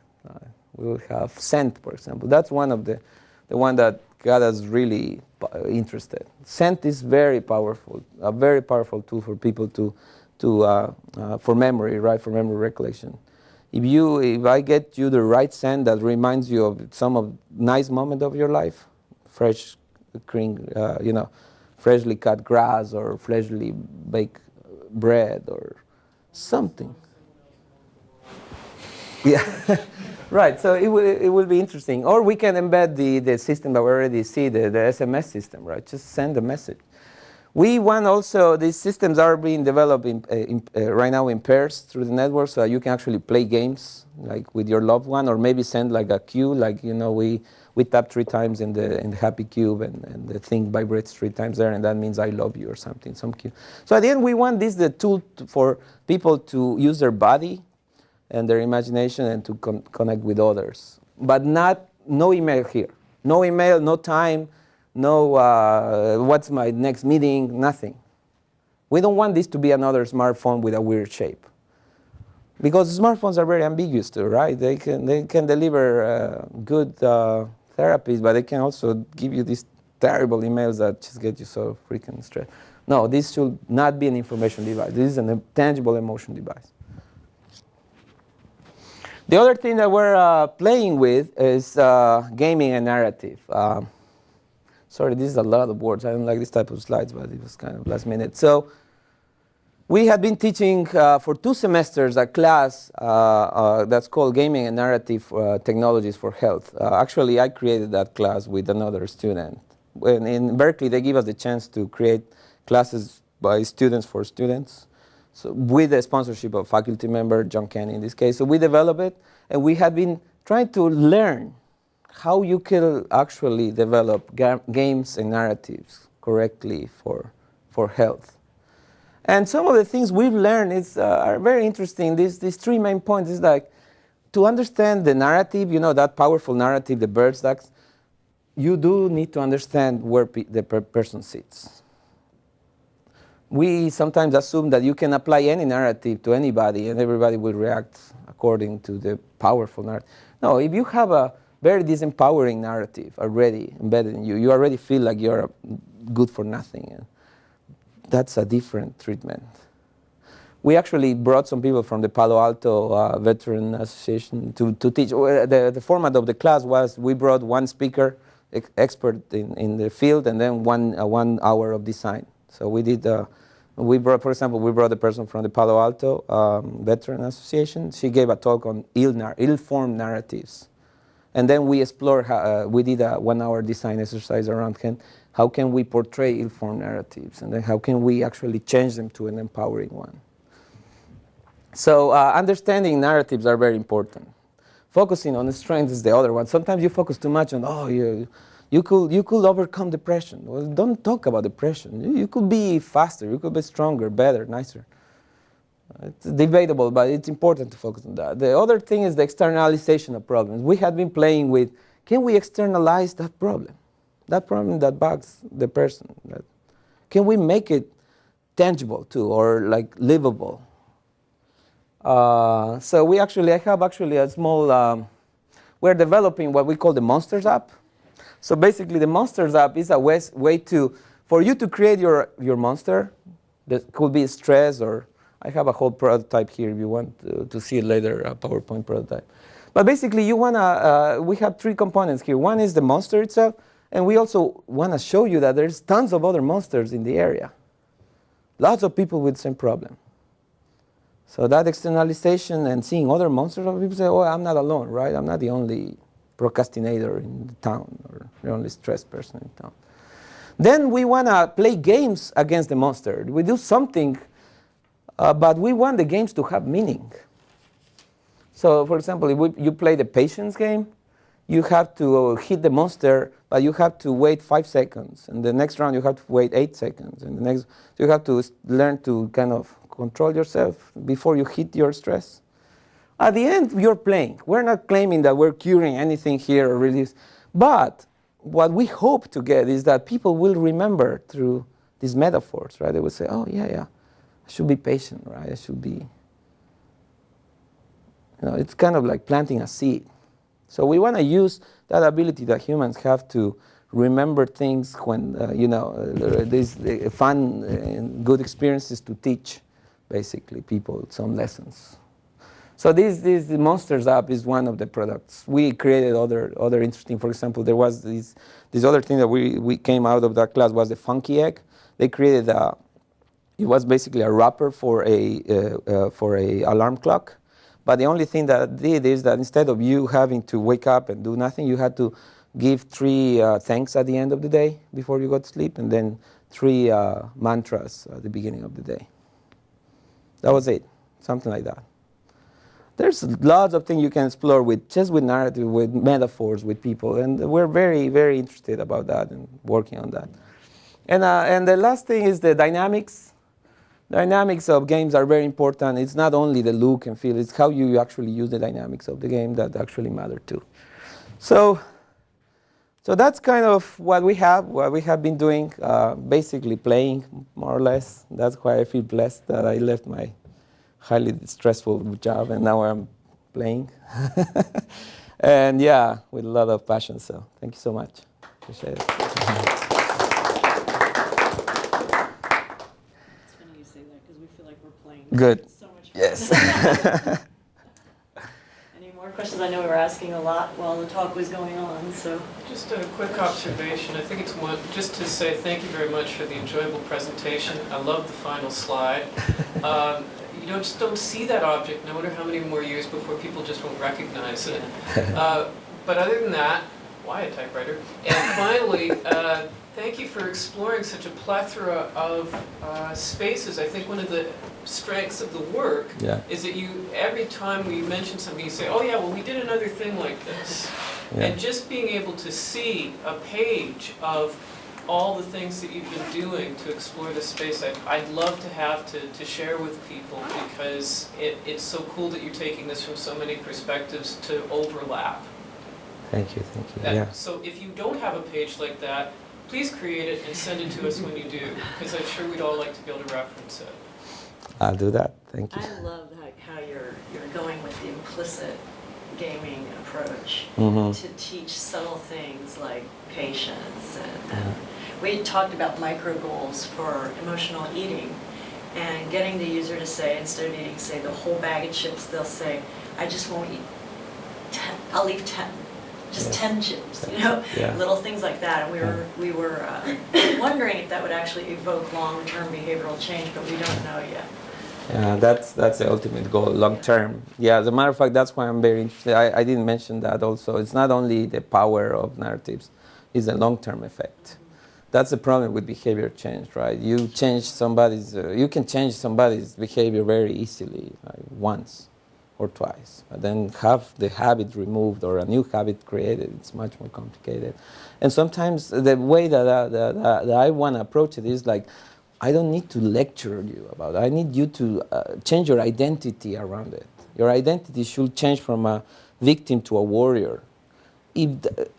We will have scent, for example. That's one of the one that got us really interested. Scent is very powerful, a very powerful tool for people for memory, right, for memory recollection. If I get you the right scent that reminds you of some nice moment of your life, fresh cream, freshly cut grass or freshly baked bread or something. Yeah, right. So it will be interesting. Or we can embed the system that we already see, the SMS system, right? Just send a message. We want also, these systems are being developed right now in pairs through the network, so you can actually play games like with your loved one, or maybe send like a cue, like we tap 3 times in the Happy Cube, and the thing vibrates 3 times there, and that means I love you or something, some cue. So at the end, we want the tool for people to use their body and their imagination and to connect with others, but no email here, no email, no time. No, what's my next meeting? Nothing. We don't want this to be another smartphone with a weird shape. because smartphones are very ambiguous too, right? They can deliver good therapies, but they can also give you these terrible emails that just get you so freaking stressed. No, this should not be an information device. This is a tangible emotion device. The other thing that we're playing with is gaming and narrative. Sorry, this is a lot of words. I don't like this type of slides, but it was kind of last minute. So we had been teaching for 2 semesters a class that's called Gaming and Narrative Technologies for Health. Actually, I created that class with another student. When in Berkeley, they give us the chance to create classes by students for students. So with the sponsorship of faculty member, John Kenny in this case. So we developed it, and we had been trying to learn how you can actually develop games and narratives correctly for health. And some of the things we've learned are very interesting. These 3 main points is like, to understand the narrative, you know, that powerful narrative, the birds, ducks, you do need to understand where the person sits. We sometimes assume that you can apply any narrative to anybody and everybody will react according to the powerful narrative. No, if you have a very disempowering narrative already embedded in you, you already feel like you're good for nothing. And that's a different treatment. We actually brought some people from the Palo Alto Veteran Association to teach. The format of the class was we brought one speaker, expert in the field, and then 1 hour of design. So we did. For example, we brought a person from the Palo Alto Veteran Association. She gave a talk on ill-formed narratives. And then we explored, we did a 1 hour design exercise around how can we portray ill-formed narratives, and then how can we actually change them to an empowering one. So understanding narratives are very important. Focusing on the strengths is the other one. Sometimes you focus too much on, you could overcome depression. Well, don't talk about depression. You could be faster, you could be stronger, better, nicer. It's debatable, but it's important to focus on that. The other thing is the externalization of problems. We had been playing with, can we externalize that problem that bugs the person? Can we make it tangible too, or like livable? So I have a small, we're developing what we call the Monsters app. So basically the Monsters app is a way for you to create your monster. That could be stress, or I have a whole prototype here if you want to see it later, a PowerPoint prototype. But basically we have 3 components here. One is the monster itself, and we also want to show you that there's tons of other monsters in the area. Lots of people with the same problem. So that externalization and seeing other monsters, people say, oh, I'm not alone, right? I'm not the only procrastinator in the town, or the only stressed person in town. Then we want to play games against the monster. We do something, but we want the games to have meaning. So, for example, if you play the patience game, you have to hit the monster, but you have to wait 5 seconds. And the next round, you have to wait 8 seconds. And the next, you have to learn to kind of control yourself before you hit your stress. At the end, you're playing. We're not claiming that we're curing anything here or release. But what we hope to get is that people will remember through these metaphors, right? They will say, oh, yeah, I should be patient, right? I should be, it's kind of like planting a seed. So we want to use that ability that humans have to remember things when, these fun and good experiences to teach, basically, people some lessons. So this Monsters app is one of the products. We created other interesting, for example, there was this other thing that we came out of that class was the Funky Egg. They created it was basically a wrapper for a alarm clock. But the only thing that it did is that instead of you having to wake up and do nothing, you had to give 3 thanks at the end of the day before you go to sleep, and then 3 mantras at the beginning of the day. That was it, something like that. There's lots of things you can explore with narrative, with metaphors, with people, and we're very, very interested about that and working on that. And the last thing is the dynamics. Dynamics of games are very important. It's not only the look and feel, it's how you actually use the dynamics of the game that actually matter too. So that's kind of what we have been doing, basically playing, more or less. That's why I feel blessed that I left highly stressful job, and now I'm playing. And yeah, with a lot of passion. So thank you so much. Appreciate it. It's funny you say that because we feel like we're playing. Good. It's so much fun. Yes. Any more questions? I know we were asking a lot while the talk was going on, so. Just a quick observation. I think it's one, just to say thank you very much for the enjoyable presentation. I love the final slide. You just don't see that object. No matter how many more years before people just won't recognize it. But other than that, why a typewriter? And finally, thank you for exploring such a plethora of spaces. I think one of the strengths of the work is that you, every time we mention something, you say, oh yeah, well we did another thing like this. Yeah. And just being able to see a page of all the things that you've been doing to explore this space, I'd love to have to share with people, because it's so cool that you're taking this from so many perspectives to overlap. Thank you, yeah. So if you don't have a page like that, please create it and send it to us when you do, because I'm sure we'd all like to be able to reference it. I'll do that, thank you. I love how you're going with the implicit gaming approach to teach subtle things like patience. And we talked about micro goals for emotional eating, and getting the user to say, instead of eating, say, the whole bag of chips, they'll say, I just won't eat 10, I'll leave 10. Just 10 chips, you know, little things like that. And we were wondering if that would actually evoke long-term behavioral change, but we don't know yet. Yeah, that's the ultimate goal, long-term. Yeah, as a matter of fact, that's why I'm very interested. I didn't mention that also. It's not only the power of narratives, it's the long-term effect. That's the problem with behavior change, right? You can change somebody's behavior very easily, like once or twice, but then have the habit removed or a new habit created, it's much more complicated. And sometimes the way that I want to approach it is like, I don't need to lecture you about it. I need you to change your identity around it. Your identity should change from a victim to a warrior.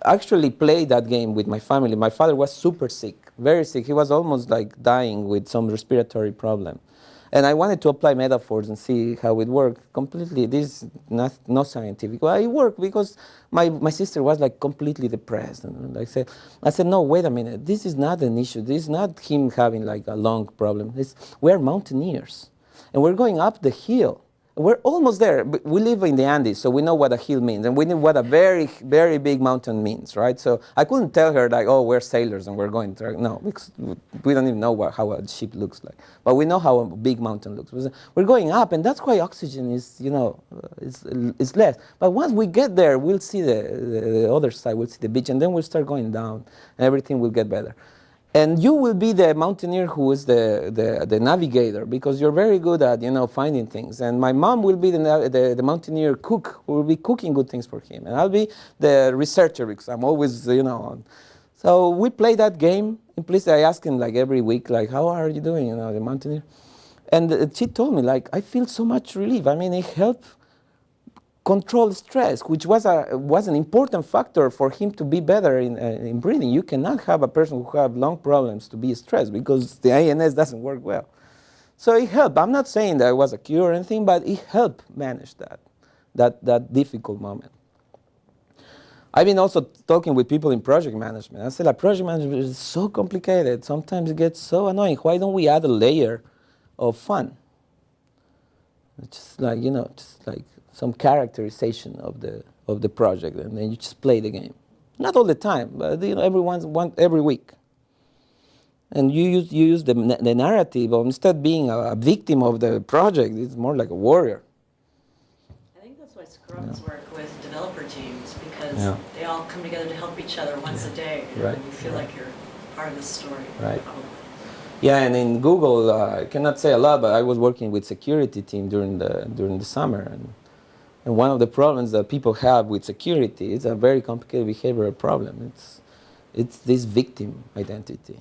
Actually play that game with my family. My father was super sick, very sick. He was almost like dying with some respiratory problem. And I wanted to apply metaphors and see how it worked. Completely, this is not scientific. Well, it worked because my sister was like completely depressed. And I said, no, wait a minute. This is not an issue. This is not him having like a lung problem. We're mountaineers. And we're going up the hill. We're almost there. We live in the Andes, so we know what a hill means, and we know what a very, very big mountain means, right? So I couldn't tell her, like, oh, we're sailors and we're going to... No, because we don't even know how a ship looks like. But we know how a big mountain looks. We're going up, and that's why oxygen is, is less. But once we get there, we'll see the other side, we'll see the beach, and then we'll start going down, and everything will get better. And you will be the mountaineer who is the navigator, because you're very good at finding things. And my mom will be the mountaineer cook who will be cooking good things for him. And I'll be the researcher because I'm always on. So we play that game. Implicitly, I ask him like every week, like, how are you doing, the mountaineer? And she told me, like, I feel so much relief. I mean, it helped control stress, which was an important factor for him to be better in breathing. You cannot have a person who have lung problems to be stressed because the ANS doesn't work well. So it helped. I'm not saying that it was a cure or anything, but it helped manage that difficult moment. I've been also talking with people in project management. I said, like, project management is so complicated. Sometimes it gets so annoying. Why don't we add a layer of fun? Just like, just like some characterization of the project, and then you just play the game. Not all the time, but every week. And you use the narrative, of instead of being a victim of the project, it's more like a warrior. I think that's why scrums work with developer teams, because they all come together to help each other once a day. Right. And you feel like you're part of the story. Right. Yeah, and in Google, I cannot say a lot, but I was working with security team during the summer, and one of the problems that people have with security is a very complicated behavioral problem. It's this victim identity.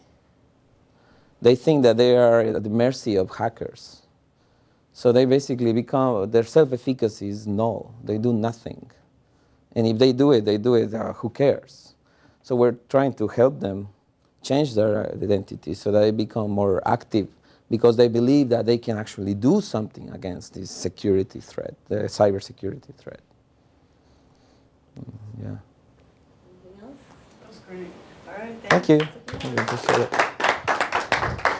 They think that they are at the mercy of hackers. So they basically their self-efficacy is null. They do nothing. And if they do it, who cares? So we're trying to help them change their identity so that they become more active because they believe that they can actually do something against this security threat, the cybersecurity threat. Yeah. Anything else? That's great. All right, Thank thanks. you. I appreciate it.